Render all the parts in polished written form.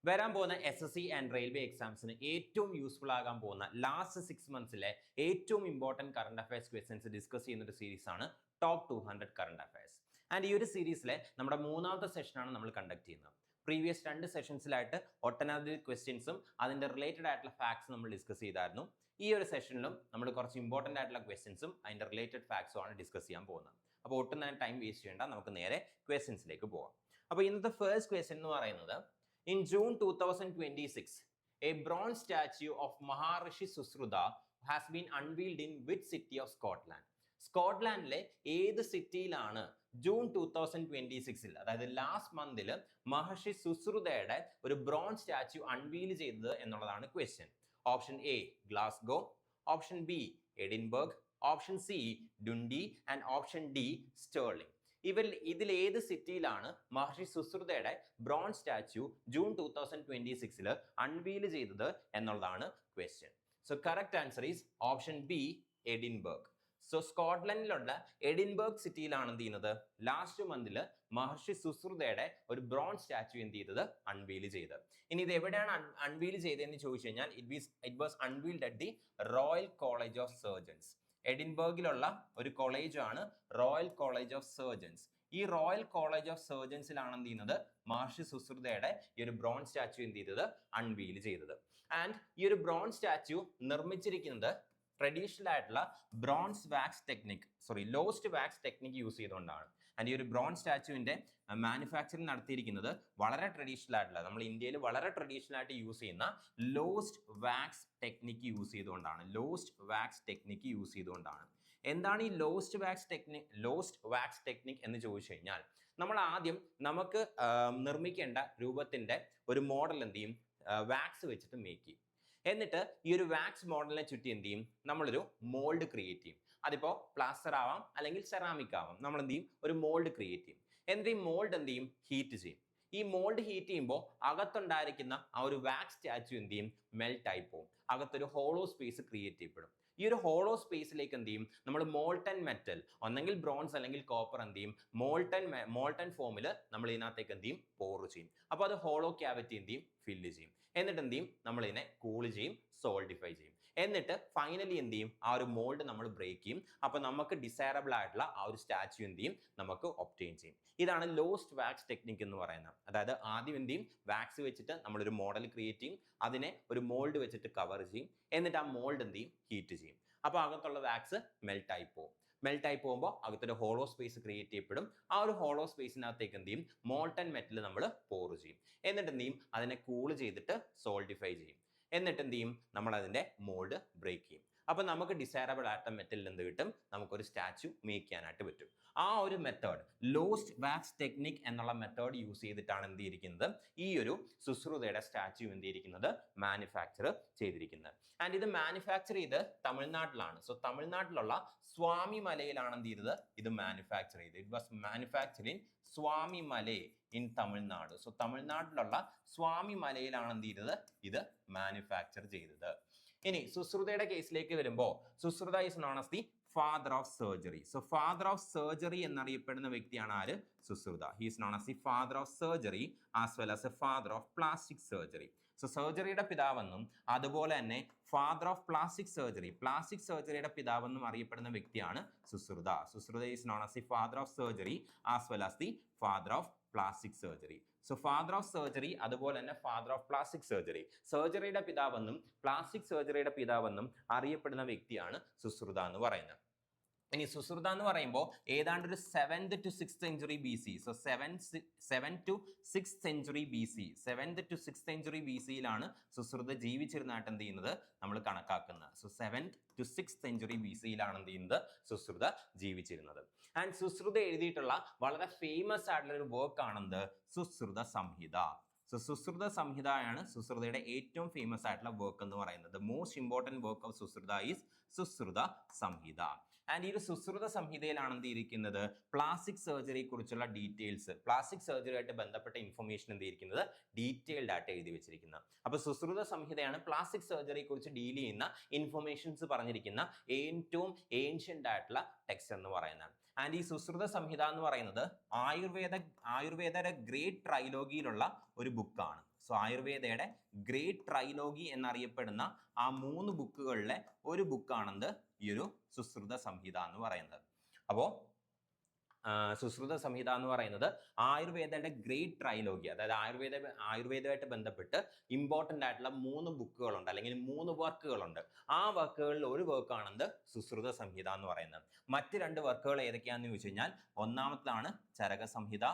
വരാൻ പോകുന്ന SSC and railway എക്സാംസിന് ഏറ്റവും യൂസ്ഫുൾ ആകാൻ പോകുന്ന ലാസ്റ്റ് 6 മന്ത്സിലെ ഏറ്റവും important current affairs questions discuss ചെയ്യുന്ന ഒരു സീരീസ് ആണ് ടോപ്പ് 200 കറണ്ട് അഫയേഴ്സ്. ആൻഡ് ഈ ഒരു സീരീസിലെ നമ്മുടെ മൂന്നാമത്തെ സെഷനാണ് നമ്മൾ കണ്ടക്ട് ചെയ്യുന്നത്. പ്രീവിയസ് 2 സെഷൻസിലായിട്ട് ഒട്ടനവധി ക്വസ്റ്റ്യൻസും അതിന്റെ റിലേറ്റഡ് ആയിട്ടുള്ള ഫാക്ട്സ് നമ്മൾ ഡിസ്കസ് ചെയ്തായിരുന്നു. ഈ ഒരു സെഷനിലും നമ്മൾ കുറച്ച് ഇമ്പോർട്ടൻ്റ് ആയിട്ടുള്ള ക്വസ്റ്റ്യൻസും അതിന്റെ റിലേറ്റഡ് ഫാക്ട്സും ആണ് ഡിസ്കസ് ചെയ്യാൻ പോകുന്നത്. അപ്പോൾ ഒട്ടും തന്നെ ടൈം വേസ്റ്റ് ചെയ്യേണ്ട, നമുക്ക് നേരെ ക്വസ്റ്റ്യൻസിലേക്ക് പോകാം. അപ്പോൾ ഇന്നത്തെ ഫസ്റ്റ് ക്വസ്റ്റ്യൻ എന്ന് പറയുന്നത്, in June 2026, a bronze statue of Maharishi Susruta has been unveiled in which city of Scotland? സ്കോട്ട്ലാൻഡിലെ ഏത് സിറ്റിയിലാണ് ജൂൺ 2026 അതായത് ലാസ്റ്റ് മന്തിൽ മഹർഷി സുശ്രുതയുടെ ഒരു ബ്രോൺസ് സ്റ്റാച്യു അൺവീൽ ചെയ്തത് എന്നുള്ളതാണ് question. Option A Glasgow, option B Edinburgh, option C Dundee and option D Stirling. ഇതിൽ ഏത് സിറ്റിയിലാണ് മഹർഷി സുശ്രുതയുടെ bronze statue June 2026 unveil ചെയ്തത് എന്നുള്ളതാണ് question. So correct answer is option B Edinburgh. So സ്കോട്ട്ലൻഡിലുള്ള എഡിൻബർഗ് സിറ്റിയിലാണ് എന്ത് ചെയ്യുന്നത് ലാസ്റ്റ് മന്തിൽ മഹർഷി സുശ്രുതയുടെ ഒരു ബ്രോൺസ് സ്റ്റാച്യു എന്ത് ചെയ്തത് അൺവീൽ ചെയ്തത്. ഇനി ഇത് എവിടെയാണ് അൺവീൽ ചെയ്തതെന്ന് ചോദിച്ചു കഴിഞ്ഞാൽ it was unveiled at the royal college of surgeons. എഡിൻബർഗിലുള്ള ഒരു കോളേജ് ആണ് റോയൽ കോളേജ് ഓഫ് സർജൻസ്. ഈ റോയൽ കോളേജ് ഓഫ് സർജൻസിലാണ് എന്ത് ചെയ്യുന്നത് മഹർഷി സുശ്രുതയുടെ ഈ ഒരു ബ്രോൺസ് സ്റ്റാച്യു എന്ത് ചെയ്തത് അൺവീൽ ചെയ്തത്. ആൻഡ് ഈ ഒരു ബ്രോൺസ് സ്റ്റാച്യു നിർമ്മിച്ചിരിക്കുന്നത് ട്രഡീഷണൽ ആയിട്ടുള്ള ലോസ്റ്റ് വാക്സ് ടെക്നിക് യൂസ് ചെയ്തുകൊണ്ടാണ്. ആൻഡ് ഈ ഒരു ബ്രോൺസ് സ്റ്റാച്യുവിന്റെ മാനുഫാക്ചറിങ് നടത്തിയിരിക്കുന്നത് വളരെ ട്രഡീഷണൽ ആയിട്ടുള്ള, നമ്മൾ ഇന്ത്യയിൽ വളരെ ട്രഡീഷണൽ ആയിട്ട് യൂസ് ചെയ്യുന്ന ലോസ്റ്റ് വാക്സ് ടെക്നിക്ക് യൂസ് ചെയ്തുകൊണ്ടാണ്. എന്താണ് ഈ ലോസ്റ്റ് വാക്സ് ടെക്നിക് എന്ന് ചോദിച്ചു കഴിഞ്ഞാൽ, നമ്മൾ ആദ്യം നമുക്ക് നിർമ്മിക്കേണ്ട രൂപത്തിന്റെ ഒരു മോഡൽ എന്ത് ചെയ്യും വാക്സ് വെച്ചിട്ട് മേക്ക് ചെയ്യും. എന്നിട്ട് ഈ ഒരു വാക്സ് മോഡലിനെ ചുറ്റി എന്ത് ചെയ്യും നമ്മളൊരു മോൾഡ് ക്രിയേറ്റ് ചെയ്യും. അതിപ്പോൾ പ്ലാസ്റ്റർ ആവാം അല്ലെങ്കിൽ സെറാമിക് ആവാം. നമ്മൾ എന്ത് ചെയ്യും ഒരു മോൾഡ് ക്രിയേറ്റ് ചെയ്യും. എന്നിട്ട് ഈ മോൾഡ് എന്ത് ചെയ്യും ഹീറ്റ് ചെയ്യും. ഈ മോൾഡ് ഹീറ്റ് ചെയ്യുമ്പോൾ അകത്തുണ്ടായിരിക്കുന്ന ആ ഒരു വാക്സ് സ്റ്റാച്യു എന്ത് ചെയ്യും മെൽറ്റ് ആയി പോകും. അകത്തൊരു ഹോളോ സ്പേസ് ക്രിയേറ്റ് ചെയ്യപ്പെടും. ഈ ഒരു ഹോളോ സ്പേസിലേക്ക് എന്ത് ചെയ്യും നമ്മൾ മോൾട്ടൺ മെറ്റൽ, ഒന്നെങ്കിൽ ബ്രോൺസ് അല്ലെങ്കിൽ കോപ്പർ എന്ത് ചെയ്യും മോൾട്ടൺ ഫോമിൽ നമ്മൾ ഇതിനകത്തേക്ക് എന്ത് ചെയ്യും പോർ ചെയ്യും. അപ്പോൾ അത് ഹോളോ ക്യാവിറ്റി എന്ത് ചെയ്യും ഫില്ല് ചെയ്യും. എന്നിട്ട് എന്ത് ചെയ്യും നമ്മൾ ഇതിനെ കൂൾ ചെയ്യും, സോൾഡിഫൈ ചെയ്യും. എന്നിട്ട് ഫൈനലി എന്ത് ചെയ്യും ആ ഒരു മോൾഡ് നമ്മൾ ബ്രേക്ക് ചെയ്യും. അപ്പോൾ നമുക്ക് ഡിസൈറബിൾ ആയിട്ടുള്ള ആ ഒരു സ്റ്റാച്യു എന്ത് ചെയ്യും നമുക്ക് ഒബ്റ്റെയിൻ ചെയ്യും. ഇതാണ് ലോസ്റ്റ് വാക്സ് ടെക്നിക് എന്ന് പറയുന്നത്. അതായത് ആദ്യം എന്ത് ചെയ്യും വാക്സ് വെച്ചിട്ട് നമ്മളൊരു മോഡൽ ക്രിയേറ്റ് ചെയ്യും, അതിനെ ഒരു മോൾഡ് വെച്ചിട്ട് കവർ ചെയ്യും, എന്നിട്ട് ആ മോൾഡ് എന്ത് ചെയ്യും ഹീറ്റ് ചെയ്യും. അപ്പോൾ അകത്തുള്ള വാക്സ് മെൽറ്റ് ആയി പോകുമ്പോൾ അകത്തൊരു ഹോളോ സ്പേസ് ക്രിയേറ്റ് ചെയ്യപ്പെടും. ആ ഒരു ഹോളോ സ്പേസിനകത്തേക്ക് എന്ത് ചെയ്യും മോൾട്ടൺ മെറ്റൽ നമ്മൾ പോർ ചെയ്യും. എന്നിട്ട് എന്ത് ചെയ്യും അതിനെ കൂൾ ചെയ്തിട്ട് സോൾഡിഫൈ ചെയ്യും. എന്നിട്ട് എന്ത് ചെയ്യും നമ്മൾ അതിന്റെ മോൾഡ് ബ്രേക്ക് ചെയ്യും. അപ്പൊ നമുക്ക് ഡിസൈറബിൾ ആയിട്ട് മെറ്റലിൽ എന്ത് കിട്ടും നമുക്കൊരു സ്റ്റാച്യു മേക്ക് ചെയ്യാനായിട്ട് പറ്റും. ആ ഒരു മെത്തേഡ് ലോസ്റ്റ് വാക്സ് ടെക്നിക് എന്നുള്ള മെത്തേഡ് യൂസ് ചെയ്തിട്ടാണ് എന്ത് ചെയ്തിരിക്കുന്നത് ഈ ഒരു സുശ്രുതയുടെ സ്റ്റാച്യു എന്ത് ചെയ്തിരിക്കുന്നത് മാനുഫാക്ചർ ചെയ്തിരിക്കുന്നത്. ആൻഡ് ഇത് മാനുഫാക്ചർ ചെയ്ത് തമിഴ്നാട്ടിലാണ്. സോ തമിഴ്നാട്ടിലുള്ള സ്വാമി മലയിലാണ് എന്ത് ചെയ്തത് ഇത് മാനുഫാക്ചർ ചെയ്തത്. It was manufactured in Swami Malai in Tamil Nadu. So തമിഴ്നാട്ടിലുള്ള സ്വാമി മലയിലാണ് എന്ത് ചെയ്തത് ഇത് മാനുഫാക്ചർ ചെയ്തത്. ഇനി സുശ്രുതയുടെ കേസിലേക്ക് വരുമ്പോൾ Sushruta is known as the father of surgery. So father of surgery എന്നറിയപ്പെടുന്ന വ്യക്തിയാണ് ആര് Sushruta. He is known as the father of surgery as well as a father of plastic surgery. So സർജറിയുടെ പിതാവെന്നും അതുപോലെ തന്നെ ഫാദർ ഓഫ് പ്ലാസ്റ്റിക് സർജറിയുടെ പിതാവെന്നും അറിയപ്പെടുന്ന വ്യക്തിയാണ് Sushruta. Sushruta is known as the father of surgery as well as the father of plastic surgery. So father of surgery അതുപോലെ തന്നെ ഫാദർ ഓഫ് പ്ലാസ്റ്റിക് സർജറി, സർജറിയുടെ പിതാവെന്നും പ്ലാസ്റ്റിക് സർജറിയുടെ പിതാവെന്നും അറിയപ്പെടുന്ന വ്യക്തിയാണ് സുശ്രുത എന്ന് പറയുന്നത്. ഇനി സുശ്രുത എന്ന് പറയുമ്പോൾ ഏതാണ്ട് ഒരു 7th to 6th century BC. So 7th to 6th century BC-യിലാണ് സുശ്രുത ജീവിച്ചിരുന്നായിട്ട് എന്ത് ചെയ്യുന്നത് നമ്മൾ കണക്കാക്കുന്നത്. So 7th to 6th century BC-യിലാണ് എന്ത് ചെയ്യുന്നത് സുശ്രുത ജീവിച്ചിരുന്നത്. ആൻഡ് സുശ്രുത എഴുതിയിട്ടുള്ള വളരെ ഫേമസ് ആയിട്ടുള്ള ഒരു വർക്ക് ആണെന്ത് സുശ്രുത സംഹിത. സോ സുശ്രുത സംഹിതയാണ് സുശ്രുതയുടെ ഏറ്റവും ഫേമസ് ആയിട്ടുള്ള വർക്ക് എന്ന് പറയുന്നത്. Most important work of Sushruta is Sushruta Samhita. And ഈ ഒരു സുശ്രുത സംഹിതയിലാണ് എന്ത് ഇരിക്കുന്നത് പ്ലാസ്റ്റിക് സർജറിയെ കുറിച്ചുള്ള ഡീറ്റെയിൽസ്, പ്ലാസ്റ്റിക് സർജറിയായിട്ട് ബന്ധപ്പെട്ട ഇൻഫർമേഷൻ എന്ത് ഇരിക്കുന്നത് ഡീറ്റെയിൽഡ് ആയിട്ട് എഴുതി വെച്ചിരിക്കുന്നത്. അപ്പോൾ സുശ്രുത സംഹിതയാണ് പ്ലാസ്റ്റിക് സർജറിയെ കുറിച്ച് ഡീൽ ചെയ്യുന്ന ഇൻഫർമേഷൻസ് പറഞ്ഞിരിക്കുന്ന ഏറ്റവും ഏൻഷ്യന്റ് ആയിട്ടുള്ള ടെക്സ്റ്റ് എന്ന് പറയുന്നത്. ആൻഡ് ഈ സുശ്രുത സംഹിത എന്ന് പറയുന്നത് ആയുർവേദ ഗ്രേറ്റ് ട്രൈലോഗിയിലുള്ള ഒരു ബുക്കാണ്. സോ ആയുർവേദയുടെ ഗ്രേറ്റ് ട്രൈലോഗി എന്നറിയപ്പെടുന്ന ആ 3 ബുക്കുകളിലെ ഒരു ബുക്കാണെന്ത് ഈ ഒരു സുശ്രുത സംഹിത എന്ന് പറയുന്നത്. അപ്പോൾ സുശ്രുത സംഹിത എന്ന് പറയുന്നത് ആയുർവേദയുടെ ഗ്രേറ്റ് ട്രൈലോഗി, അതായത് ആയുർവേദമായിട്ട് ബന്ധപ്പെട്ട് ഇമ്പോർട്ടൻ്റ് ആയിട്ടുള്ള 3 ബുക്കുകളുണ്ട്, അല്ലെങ്കിൽ 3 വർക്കുകളുണ്ട്. ആ വർക്കുകളിൽ ഒരു വർക്കാണെന്ത് സുശ്രുത സംഹിത എന്ന് പറയുന്നത്. മറ്റ് 2 വർക്കുകൾ ഏതൊക്കെയാണെന്ന് ചോദിച്ചു കഴിഞ്ഞാൽ ഒന്നാമത്താണ് Charaka Samhita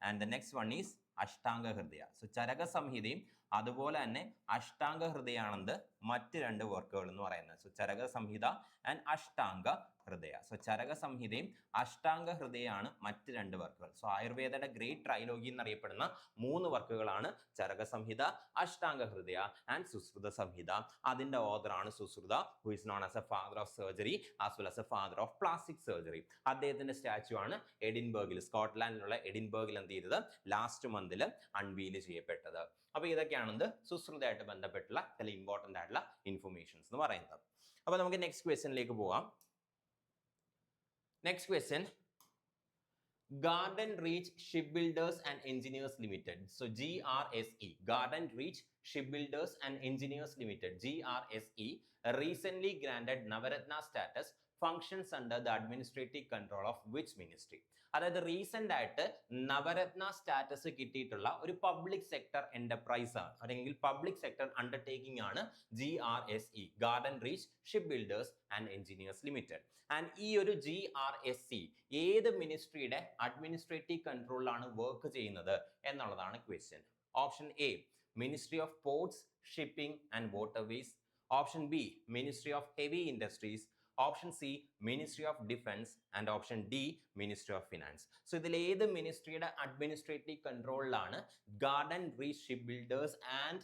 and the next one is Ashtanga Hridaya. So Charaka സംഹിതയും അതുപോലെ തന്നെ അഷ്ടാംഗ ഹൃദയാണെന്ത് മറ്റ് 2 വർക്കുകൾ എന്ന് പറയുന്നത്. So Charaka Samhita and Ashtanga Hridaya. So Charaka സംഹിതയും അഷ്ടാംഗ ഹൃദയാണ് മറ്റ് 2 വർക്കുകൾ. സോ ആയുർവേദയുടെ ഗ്രേറ്റ് ട്രൈലോഗി എന്നറിയപ്പെടുന്ന 3 വർക്കുകളാണ് ചരക സംഹിത, അഷ്ടാംഗ ഹൃദയ ആൻഡ് സുശ്രുത സംഹിത. അതിന്റെ ഓഥറാണ് Sushruta, who is known as a father of surgery as well as a father of plastic surgery. അദ്ദേഹത്തിന്റെ സ്റ്റാച്യു ആണ് എഡിൻബർഗിൽ, സ്കോട്ട്ലാൻഡിലുള്ള എഡിൻബർഗിൽ എന്ത് ചെയ്തത് ലാസ്റ്റ് മന്തിൽ അൺവീൽ ചെയ്യപ്പെട്ടത്. അപ്പോൾ ഇതൊക്കെയാണ് സുശ്രുതയായിട്ട് ബന്ധപ്പെട്ടുള്ള ചില ഇമ്പോർട്ടൻ്റ് ആയിട്ടുള്ള ഇൻഫർമേഷൻസ് എന്ന് പറയുന്നത്. അപ്പോൾ നമുക്ക് നെക്സ്റ്റ് ക്വസ്റ്റ്യനിലേക്ക് പോകാം. Next question, Garden Reach Shipbuilders and Engineers Limited. So GRSE, Garden Reach Shipbuilders and Engineers Limited, GRSE, recently granted Navaratna status, functions under the administrative control of which ministry? അതായത് recent ആയിട്ട് Navratna status കിട്ടിയിട്ടുള്ള ഒരു public sector enterprise ആണ്, അല്ലെങ്കിൽ public sector undertaking ആണ് GRSE, garden reach ship builders and engineers limited. And ഈ ഒരു GRSE ഏത് മിനിസ്ട്രിയുടെ അഡ്മിനിസ്ട്രേറ്റീവ് കൺട്രോളിലാണ് വർക്ക് ചെയ്യുന്നത് എന്നുള്ളതാണ് question. Option A ministry of ports, shipping and waterways. Option B ministry of heavy industries. Option C ministry of defence and option D ministry of finance. So ഇതിൽ ഏത് മിനിസ്ട്രിയുടെ administrative കൺട്രോളിലാണ് garden reach ship builders and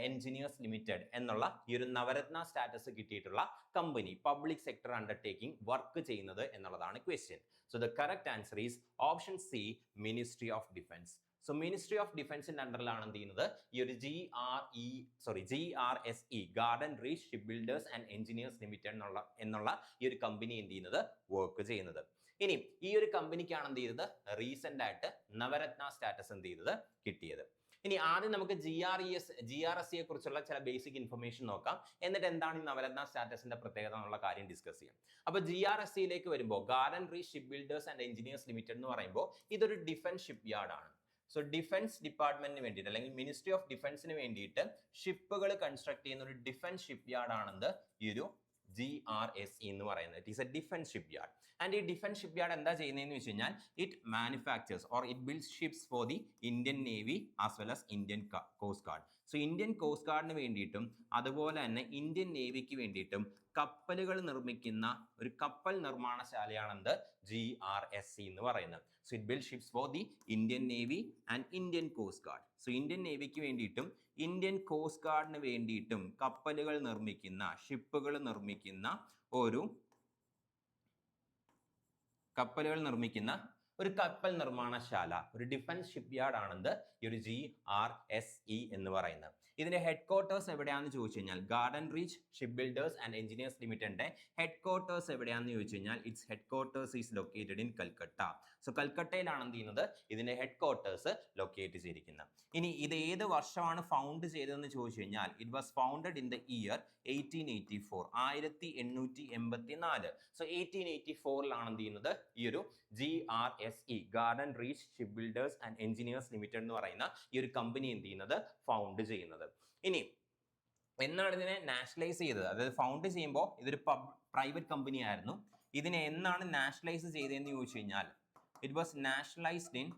engineers limited എന്നുള്ള ഈ ഒരു Navratna status കിട്ടിയിട്ടുള്ള company, public sector undertaking work ചെയ്യുന്നത് എന്നുള്ളതാണ് question. So the correct answer is option C ministry of defence. So ministry of ഡിഫൻസിന്റെ അണ്ടറിലാണ് എന്ത് ചെയ്യുന്നത് ഈ ഒരു GRSE, garden reach ship builders and engineers limited എന്നുള്ള ഈ ഒരു കമ്പനി എന്ത് ചെയ്യുന്നത് വർക്ക് ചെയ്യുന്നത്. ഇനി ഈ ഒരു കമ്പനിക്കാണ് എന്ത് ചെയ്തത് റീസെന്റ് ആയിട്ട് നവരത്ന സ്റ്റാറ്റസ് എന്ത് ചെയ്തത് കിട്ടിയത്. ഇനി ആദ്യം നമുക്ക് GRSE കുറിച്ചുള്ള ചില ബേസിക് ഇൻഫർമേഷൻ നോക്കാം, എന്നിട്ട് എന്താണ് ഈ നവരത്ന സ്റ്റാറ്റസിന്റെ പ്രത്യേകത എന്നുള്ള കാര്യം ഡിസ്കസ് ചെയ്യാം. അപ്പോൾ GRSEയിലേക്ക് വരുമ്പോൾ garden reach ship builders and engineers limited എന്ന് പറയുമ്പോൾ ഇതൊരു ഡിഫൻസ് ഷിപ്പ് യാർഡ് ആണ്. സോ ഡിഫൻസ് ഡിപ്പാർട്ട്മെന്റിന് വേണ്ടിയിട്ട്, അല്ലെങ്കിൽ മിനിസ്ട്രി ഓഫ് ഡിഫൻസിന് വേണ്ടിയിട്ട് ഷിപ്പുകൾ കൺസ്ട്രക്ട് ചെയ്യുന്ന ഒരു ഡിഫൻസ് ഷിപ്പ് യാർഡ് ആണെന്ത് ഈ ഒരു GRSE എന്ന് പറയുന്നത്. It is a defence ship yard. And ഈ ഡിഫൻസ് ഷിപ്പ് യാർഡ് എന്താ ചെയ്യുന്നതെന്ന് വെച്ച് കഴിഞ്ഞാൽ it manufactures or it builds ships for the Indian navy as well as Indian coast guard. So Indian coast ഗാർഡിന് വേണ്ടിയിട്ടും അതുപോലെ തന്നെ ഇന്ത്യൻ നേവിക്ക് വേണ്ടിയിട്ടും കപ്പലുകൾ നിർമ്മിക്കുന്ന ഒരു കപ്പൽ നിർമ്മാണശാലയാണെന്ത് GRSE എന്ന് പറയുന്നത്. So it build ships for the Indian navy and Indian coast guard. So Indian നേവിക്ക് വേണ്ടിയിട്ടും ഇന്ത്യൻ കോസ്റ്റ് ഗാർഡിന് വേണ്ടിയിട്ടും കപ്പലുകൾ നിർമ്മിക്കുന്ന, ഷിപ്പുകൾ നിർമ്മിക്കുന്ന ഒരു കപ്പൽ നിർമ്മാണശാല, ഒരു ഡിഫൻസ് ഷിപ്പ് യാർഡ് ആണെന്ത് ഈ ഒരു GRSE എന്ന് പറയുന്നത്. ഇതിന്റെ ഹെഡ് ക്വാർട്ടേഴ്സ് എവിടെയാണെന്ന് ചോദിച്ചു കഴിഞ്ഞാൽ garden reach ship builders and engineers ലിമിറ്റഡിന്റെ ഹെഡ് ക്വാർട്ടേഴ്സ് എവിടെയാണെന്ന് ചോദിച്ചു കഴിഞ്ഞാൽ its headquarters is located in Calcutta. So കൽക്കട്ടയിലാണ് എന്ത് ചെയ്യുന്നത് ഇതിന്റെ ഹെഡ് ക്വാർട്ടേഴ്സ് ലൊക്കേറ്റ് ചെയ്തിരിക്കുന്നത്. ഇനി ഇത് ഏത് വർഷമാണ് ഫൗണ്ട് ചെയ്തതെന്ന് ചോദിച്ചു കഴിഞ്ഞാൽ it was founded in the year 1884, 1884. So 1884ലാണ് എന്ത് ചെയ്യുന്നത് ഈ ഒരു GRSE, garden reach ship builders and engineers limited എന്ന് പറയുന്ന ഈ ഒരു കമ്പനി എന്ത് ചെയ്യുന്നത് ഫൗണ്ട് ചെയ്യുന്നത്. ഇനി എന്നാണ് ഇതിനെ നാഷണലൈസ് ചെയ്തത്? അതായത് ഫൗണ്ട് ചെയ്യുമ്പോൾ ഇതൊരു പ്രൈവറ്റ് കമ്പനി ആയിരുന്നു. ഇതിനെ എന്നാണ് നാഷണലൈസ് ചെയ്തതെന്ന് ചോദിച്ചു കഴിഞ്ഞാൽ it was nationalised in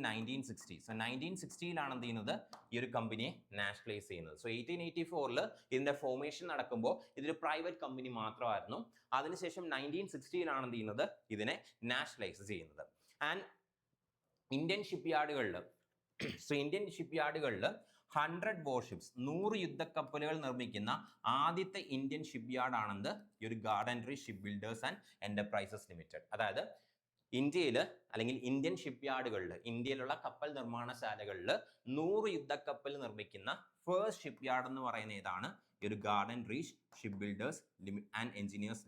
1960. So 1960ലാണ് എന്ത് ചെയ്യുന്നത് ഈ ഒരു കമ്പനിയെ നാഷണലൈസ് ചെയ്യുന്നത്. സോ 1884 ഇതിന്റെ ഫോർമേഷൻ നടക്കുമ്പോൾ ഇതൊരു പ്രൈവറ്റ് കമ്പനി മാത്രമായിരുന്നു. അതിനുശേഷം 1960ലാണ് എന്ത് ചെയ്യുന്നത് ഇതിനെ നാഷണലൈസ് ചെയ്യുന്നത്. ആൻഡ് ഇന്ത്യൻ ഷിപ്പ് യാർഡുകളിൽ 100 വാർഷിപ്സ്, 100 യുദ്ധക്കപ്പലുകൾ നിർമ്മിക്കുന്ന ആദ്യത്തെ ഇന്ത്യൻ ഷിപ്പ് യാർഡ് ആണെന്ത് ഈ ഒരു Garden reach ship builders and enterprises limited. അതായത് ഇന്ത്യയിൽ അല്ലെങ്കിൽ ഇന്ത്യൻ ഷിപ്പ് യാർഡുകളിൽ, ഇന്ത്യയിലുള്ള കപ്പൽ നിർമ്മാണശാലകളിൽ 100 യുദ്ധക്കപ്പൽ നിർമ്മിക്കുന്ന ഫസ്റ്റ് ഷിപ്പ് യാർഡ് എന്ന് പറയുന്ന ഏതാണ് ഈ ഒരു Garden reach ship builders and engineers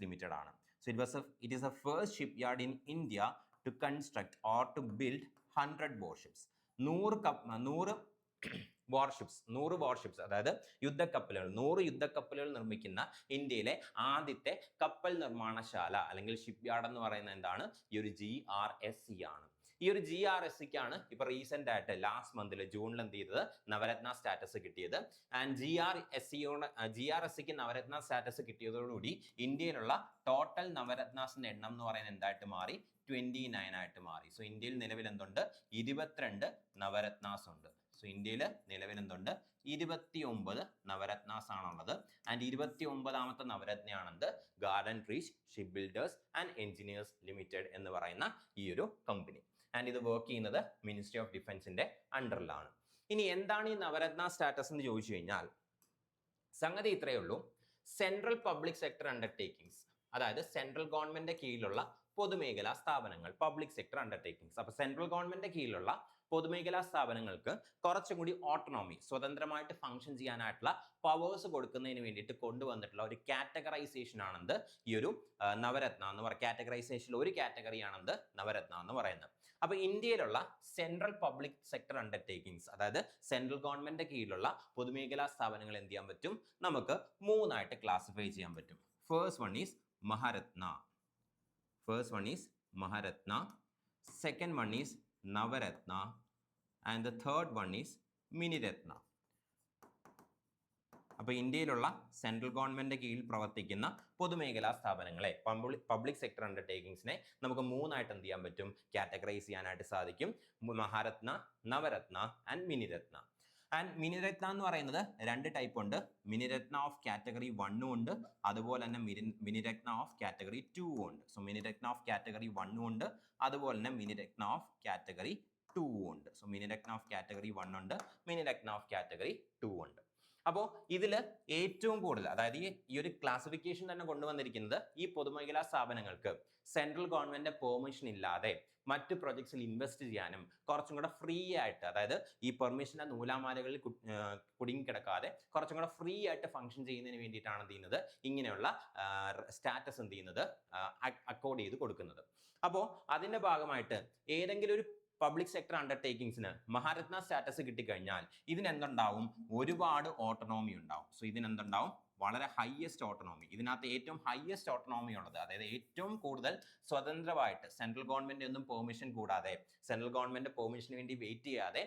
Limited ആണ്. So it is a first shipyard in India to construct or to build 100 warships. 100 warships അതായത് യുദ്ധക്കപ്പലുകൾ 100 യുദ്ധക്കപ്പലുകൾ നിർമ്മിക്കുന്ന ഇന്ത്യയിലെ ആദ്യത്തെ കപ്പൽ നിർമ്മാണശാല അല്ലെങ്കിൽ ഷിപ്പ് യാർഡ് എന്ന് പറയുന്നത് എന്താണ്? ഈ ഒരു GRSC ആണ്. ഈ ഒരു GRSCക്കാണ് ഇപ്പൊ റീസെന്റ് ആയിട്ട് ലാസ്റ്റ് മന്തിൽ ജൂണിൽ എന്ത് ചെയ്തത്? നവരത്ന സ്റ്റാറ്റസ് കിട്ടിയത്. ആൻഡ് GRSCക്ക് നവരത്ന സ്റ്റാറ്റസ് കിട്ടിയതോടുകൂടി ഇന്ത്യയിലുള്ള ടോട്ടൽ നവരത്നാസിന്റെ എണ്ണം എന്ന് പറയുന്നത് എന്തായിട്ട് മാറി? 29 ആയിട്ട് മാറി. സോ ഇന്ത്യയിൽ നിലവിൽ എന്തുണ്ട്? 22 നവരത്നാസ് ഉണ്ട്. സോ ഇന്ത്യയിൽ നിലവിൽ എന്തുണ്ട്? 29 നവരത്നാസ് ആണുള്ളത്. ആൻഡ് 29ാമത്തെ നവരത്നയാണെന്ത്? Garden reach ship builders and engineers limited എന്ന് പറയുന്ന ഈ ഒരു കമ്പനി. ആൻഡ് ഇത് വർക്ക് ചെയ്യുന്നത് മിനിസ്ട്രി ഓഫ് ഡിഫൻസിന്റെ അണ്ടറിലാണ്. ഇനി എന്താണ് ഈ നവരത്ന സ്റ്റാറ്റസ് എന്ന് ചോദിച്ചു കഴിഞ്ഞാൽ സംഗതി ഇത്രയേ ഉള്ളൂ. സെൻട്രൽ പബ്ലിക് സെക്ടർ അണ്ടർടേക്കിങ്സ്, അതായത് സെൻട്രൽ ഗവൺമെന്റിന്റെ കീഴിലുള്ള പൊതുമേഖലാ സ്ഥാപനങ്ങൾ, പബ്ലിക് സെക്ടർ അണ്ടർടേക്കിങ്സ്. അപ്പൊ സെൻട്രൽ ഗവൺമെന്റിന്റെ കീഴിലുള്ള പൊതുമേഖലാ സ്ഥാപനങ്ങൾക്ക് കുറച്ചും കൂടി ഓട്ടോണോമി, സ്വതന്ത്രമായിട്ട് ഫംഗ്ഷൻ ചെയ്യാനായിട്ടുള്ള പവേഴ്സ് കൊടുക്കുന്നതിന് വേണ്ടിയിട്ട് കൊണ്ടുവന്നിട്ടുള്ള ഒരു കാറ്റഗറൈസേഷൻ ആണെന്ത്? ഈ ഒരു നവരത്ന എന്ന് പറയുന്ന കാറ്റഗറൈസേഷനിൽ ഒരു കാറ്റഗറിയാണെന്ത്? നവരത്ന എന്ന് പറയുന്നത്. അപ്പൊ ഇന്ത്യയിലുള്ള സെൻട്രൽ പബ്ലിക് സെക്ടർ അണ്ടർടേക്കിങ്സ്, അതായത് സെൻട്രൽ ഗവൺമെന്റിന്റെ കീഴിലുള്ള പൊതുമേഖലാ സ്ഥാപനങ്ങൾ എന്ത് ചെയ്യാൻ പറ്റും? നമുക്ക് 3ആയിട്ട് ക്ലാസിഫൈ ചെയ്യാൻ പറ്റും. First one is Maharatna, second one is Navaratna, and the third one is Miniratna. അപ്പോൾ ഇന്ത്യയിലുള്ള സെൻട്രൽ ഗവൺമെന്റിന്റെ കീഴിൽ പ്രവർത്തിക്കുന്ന പൊതുമേഖലാ സ്ഥാപനങ്ങളെ, പബ്ലിക് സെക്ടർ അണ്ടർടേക്കിങ്സിനെ നമുക്ക് 3ആയിട്ട് എന്ത് ചെയ്യാൻ പറ്റും? കാറ്റഗറൈസ് ചെയ്യാനായിട്ട് സാധിക്കും. മഹാരത്ന, നവരത്ന ആൻഡ് മിനിരത്ന. ആൻഡ് മിനിരത്ന എന്ന് പറയുന്നത് 2 ടൈപ്പ് ഉണ്ട്. മിനിരത്ന ഓഫ് കാറ്റഗറി 1 ഉണ്ട്, അതുപോലെ തന്നെ മിനിരത്ന ഓഫ് കാറ്റഗറി 2 ഉണ്ട്. സോ മിനിരത്ന ഓഫ് കാറ്റഗറി 1 ഉണ്ട്, അതുപോലെ തന്നെ മിനിരത്ന ഓഫ് കാറ്റഗറി 2 ഉണ്ട്. സോ മിനിരത്ന ഓഫ് കാറ്റഗറി 1 ഉണ്ട്, മിനിരത്ന ഓഫ് കാറ്റഗറി 2 ഉണ്ട്. അപ്പോൾ ഇതിൽ ഏറ്റവും കൂടുതൽ, അതായത് ഈ ഒരു ക്ലാസിഫിക്കേഷൻ തന്നെ കൊണ്ടുവന്നിരിക്കുന്നത് ഈ പൊതുമേഖലാ സ്ഥാപനങ്ങൾക്ക് സെൻട്രൽ ഗവൺമെന്റിന്റെ പെർമിഷൻ ഇല്ലാതെ മറ്റ് പ്രൊജക്ട്സിൽ ഇൻവെസ്റ്റ് ചെയ്യാനും കുറച്ചും കൂടെ ഫ്രീ ആയിട്ട്, അതായത് ഈ പെർമിഷന്റെ നൂലാമാലകളിൽ കുടുങ്ങിക്കിടക്കാതെ കുറച്ചും കൂടെ ഫ്രീ ആയിട്ട് ഫംഗ്ഷൻ ചെയ്യുന്നതിന് വേണ്ടിയിട്ടാണ് എന്ത് ചെയ്യുന്നത്? ഇങ്ങനെയുള്ള സ്റ്റാറ്റസ് എന്ത് ചെയ്യുന്നത്? അക്കോർഡ് ചെയ്ത് കൊടുക്കുന്നത്. അപ്പോൾ അതിന്റെ ഭാഗമായിട്ട് ഏതെങ്കിലും ഒരു പബ്ലിക് സെക്ടർ അണ്ടർടേക്കിങ്സിന് മഹാരത്ന സ്റ്റാറ്റസ് കിട്ടിക്കഴിഞ്ഞാൽ ഇതിനെന്തുണ്ടാവും? ഒരുപാട് ഓട്ടോണോമി ഉണ്ടാവും. സോ ഇതിനെന്തുണ്ടാവും? വളരെ ഹയസ്റ്റ് ഓട്ടോണോമി. ഇതിനകത്ത് ഏറ്റവും ഹയസ്റ്റ് ഓട്ടോണോമി ഉള്ളത്, അതായത് ഏറ്റവും കൂടുതൽ സ്വതന്ത്രമായിട്ട് സെൻട്രൽ ഗവൺമെന്റ് ഒന്നും പെർമിഷൻ കൂടാതെ, സെൻട്രൽ ഗവൺമെന്റ് പെർമിഷന് വേണ്ടി വെയിറ്റ് ചെയ്യാതെ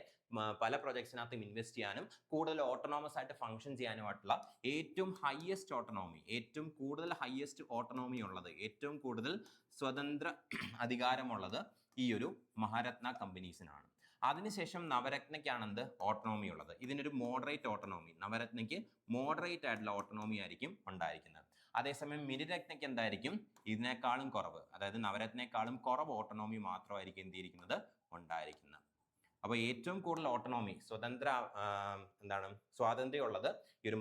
പല പ്രൊജക്ട്സിനകത്തും ഇൻവെസ്റ്റ് ചെയ്യാനും കൂടുതൽ ഓട്ടോണോമസ് ആയിട്ട് ഫംഗ്ഷൻ ചെയ്യാനുമായിട്ടുള്ള ഏറ്റവും ഹയസ്റ്റ് ഓട്ടോണോമി, ഏറ്റവും കൂടുതൽ ഹയസ്റ്റ് ഓട്ടോണോമി ഉള്ളത്, ഏറ്റവും കൂടുതൽ സ്വതന്ത്ര അധികാരമുള്ളത് ഈ ഒരു മഹാരത്ന കമ്പനീസിനാണ്. അതിനുശേഷം നവരത്നയ്ക്കാണെന്ത്? ഓട്ടോണോമി ഉള്ളത്. ഇതിനൊരു മോഡറേറ്റ് ഓട്ടോണോമി, നവരത്നയ്ക്ക് മോഡറേറ്റ് ആയിട്ടുള്ള ഓട്ടോണോമി ആയിരിക്കും ഉണ്ടായിരിക്കുന്നത്. അതേസമയം മിനിരത്നയ്ക്ക് എന്തായിരിക്കും? ഇതിനേക്കാളും കുറവ്, അതായത് നവരത്നേക്കാളും കുറവ് ഓട്ടോണോമി മാത്രമായിരിക്കും എന്ത് ചെയ്തിരിക്കുന്നത്? ഉണ്ടായിരിക്കുന്നത്. അപ്പോൾ ഏറ്റവും കൂടുതൽ ഓട്ടോണോമി, സ്വാതന്ത്ര്യം ഉള്ളത് ഈ ഒരു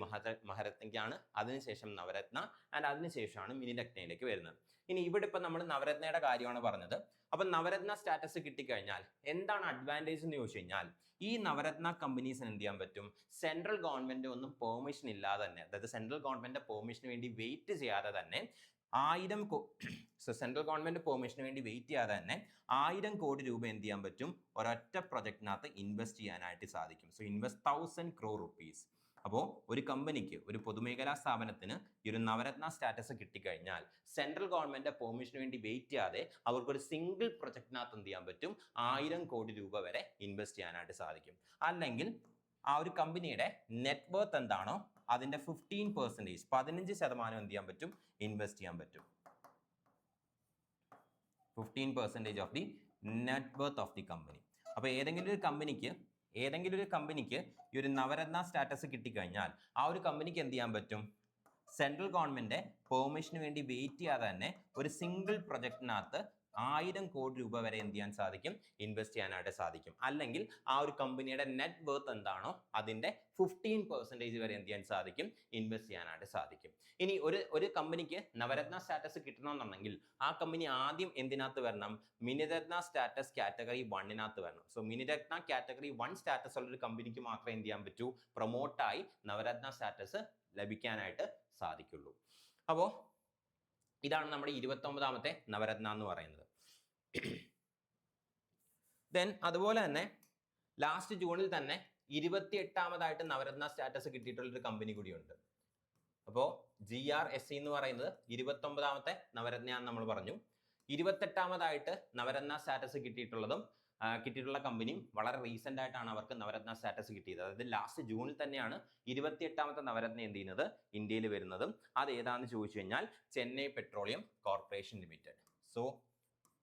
മഹാരത്നയ്ക്കാണ്. അതിനുശേഷം നവരത്ന, ആൻഡ് അതിനുശേഷമാണ് മിനിരത്നയിലേക്ക് വരുന്നത്. ഇനി ഇവിടെ ഇപ്പം നമ്മൾ നവരത്നയുടെ കാര്യമാണ് പറഞ്ഞത്. അപ്പൊ നവരത്ന സ്റ്റാറ്റസ് കിട്ടിക്കഴിഞ്ഞാൽ എന്താണ് അഡ്വാൻറ്റേജ് എന്ന് ചോദിച്ചു കഴിഞ്ഞാൽ, ഈ നവരത്ന കമ്പനീസിന് എന്ത് ചെയ്യാൻ പറ്റും? സെൻട്രൽ ഗവൺമെന്റ് ഒന്നും പെർമിഷൻ ഇല്ലാതെ തന്നെ, അതായത് സെൻട്രൽ ഗവൺമെന്റ് പെർമിഷന് വേണ്ടി വെയിറ്റ് ചെയ്യാതെ തന്നെ സെൻട്രൽ ഗവൺമെന്റ് പെർമിഷന് വേണ്ടി വെയിറ്റ് ചെയ്യാതെ തന്നെ 1000 കോടി രൂപ എന്ത് ചെയ്യാൻ പറ്റും? ഒരൊറ്റ പ്രൊജക്ടിനകത്ത് ഇൻവെസ്റ്റ് ചെയ്യാനായിട്ട് സാധിക്കും. So invest 1000 crore rupees. അപ്പോൾ ഒരു കമ്പനിക്ക്, ഒരു പൊതുമേഖലാ സ്ഥാപനത്തിന് ഈ ഒരു നവരത്ന സ്റ്റാറ്റസ് കിട്ടിക്കഴിഞ്ഞാൽ സെൻട്രൽ ഗവൺമെന്റ് പെർമിഷന് വേണ്ടി വെയിറ്റ് ചെയ്യാതെ അവർക്കൊരു സിംഗിൾ പ്രൊജക്ടിനകത്ത് എന്ത് ചെയ്യാൻ പറ്റും? 1000 കോടി രൂപ വരെ ഇൻവെസ്റ്റ് ചെയ്യാനായിട്ട് സാധിക്കും. അല്ലെങ്കിൽ ആ ഒരു കമ്പനിയുടെ നെറ്റ് വർത്ത് എന്താണോ അതിന്റെ 15% 15% എന്ത് ചെയ്യാൻ പറ്റും? ഇൻവെസ്റ്റ് ചെയ്യാൻ പറ്റും. 15% of the net worth of the company. അപ്പൊ ഏതെങ്കിലും ഒരു കമ്പനിക്ക് ഈ ഒരു നവരത്ന സ്റ്റാറ്റസ് കിട്ടിക്കഴിഞ്ഞാൽ ആ ഒരു കമ്പനിക്ക് എന്ത് ചെയ്യാൻ പറ്റും? സെൻട്രൽ ഗവൺമെന്റ് പെർമിഷന് വേണ്ടി വെയിറ്റ് ചെയ്യാതെ തന്നെ ഒരു സിംഗിൾ പ്രൊജക്ടിനകത്ത് 1000 കോടി രൂപ വരെ എന്ത് ചെയ്യാൻ സാധിക്കും? ഇൻവെസ്റ്റ് ചെയ്യാനായിട്ട് സാധിക്കും. അല്ലെങ്കിൽ ആ ഒരു കമ്പനിയുടെ നെറ്റ് വർത്ത് എന്താണോ അതിന്റെ 15% വരെ എന്ത് ചെയ്യാൻ സാധിക്കും? ഇൻവെസ്റ്റ് ചെയ്യാനായിട്ട് സാധിക്കും. ഇനി ഒരു കമ്പനിക്ക് നവരത്ന സ്റ്റാറ്റസ് കിട്ടണമെന്നുണ്ടെങ്കിൽ ആ കമ്പനി ആദ്യം എന്തിനകത്ത് വരണം? മിനിരത്ന സ്റ്റാറ്റസ് കാറ്റഗറി 1 വരണം. സോ മിനിരത്ന കാറ്റഗറി 1 സ്റ്റാറ്റസ് ഉള്ള ഒരു കമ്പനിക്ക് മാത്രമേ എന്ത് ചെയ്യാൻ പറ്റൂ? പ്രൊമോട്ടായി നവരത്ന സ്റ്റാറ്റസ് ലഭിക്കാനായിട്ട് സാധിക്കുള്ളൂ. അപ്പോൾ ഇതാണ് നമ്മുടെ 29ാമത്തെ നവരത്ന എന്ന് പറയുന്നത്. ദെൻ അതുപോലെ തന്നെ ലാസ്റ്റ് ജൂണിൽ തന്നെ 28ാമതായിട്ട് നവരത്ന സ്റ്റാറ്റസ് കിട്ടിയിട്ടുള്ള ഒരു കമ്പനി കൂടിയുണ്ട്. അപ്പോൾ GRSE എന്ന് പറയുന്നത് 29ാമത്തെ നവരത്നയാന്ന് നമ്മൾ പറഞ്ഞു. 28ാമതായിട്ട് നവരത്ന സ്റ്റാറ്റസ് കിട്ടിയിട്ടുള്ള കമ്പനിയും വളരെ റീസെന്റ് ആയിട്ടാണ് അവർക്ക് നവരത്ന സ്റ്റാറ്റസ് കിട്ടിയത്. അതായത് ലാസ്റ്റ് ജൂണിൽ തന്നെയാണ് 28ാമത്തെ നവരത്ന എന്ത് ചെയ്യുന്നത് ഇന്ത്യയിൽ വരുന്നതും. അത് ഏതാണെന്ന് ചോദിച്ചു കഴിഞ്ഞാൽ Chennai petroleum corporation limited. So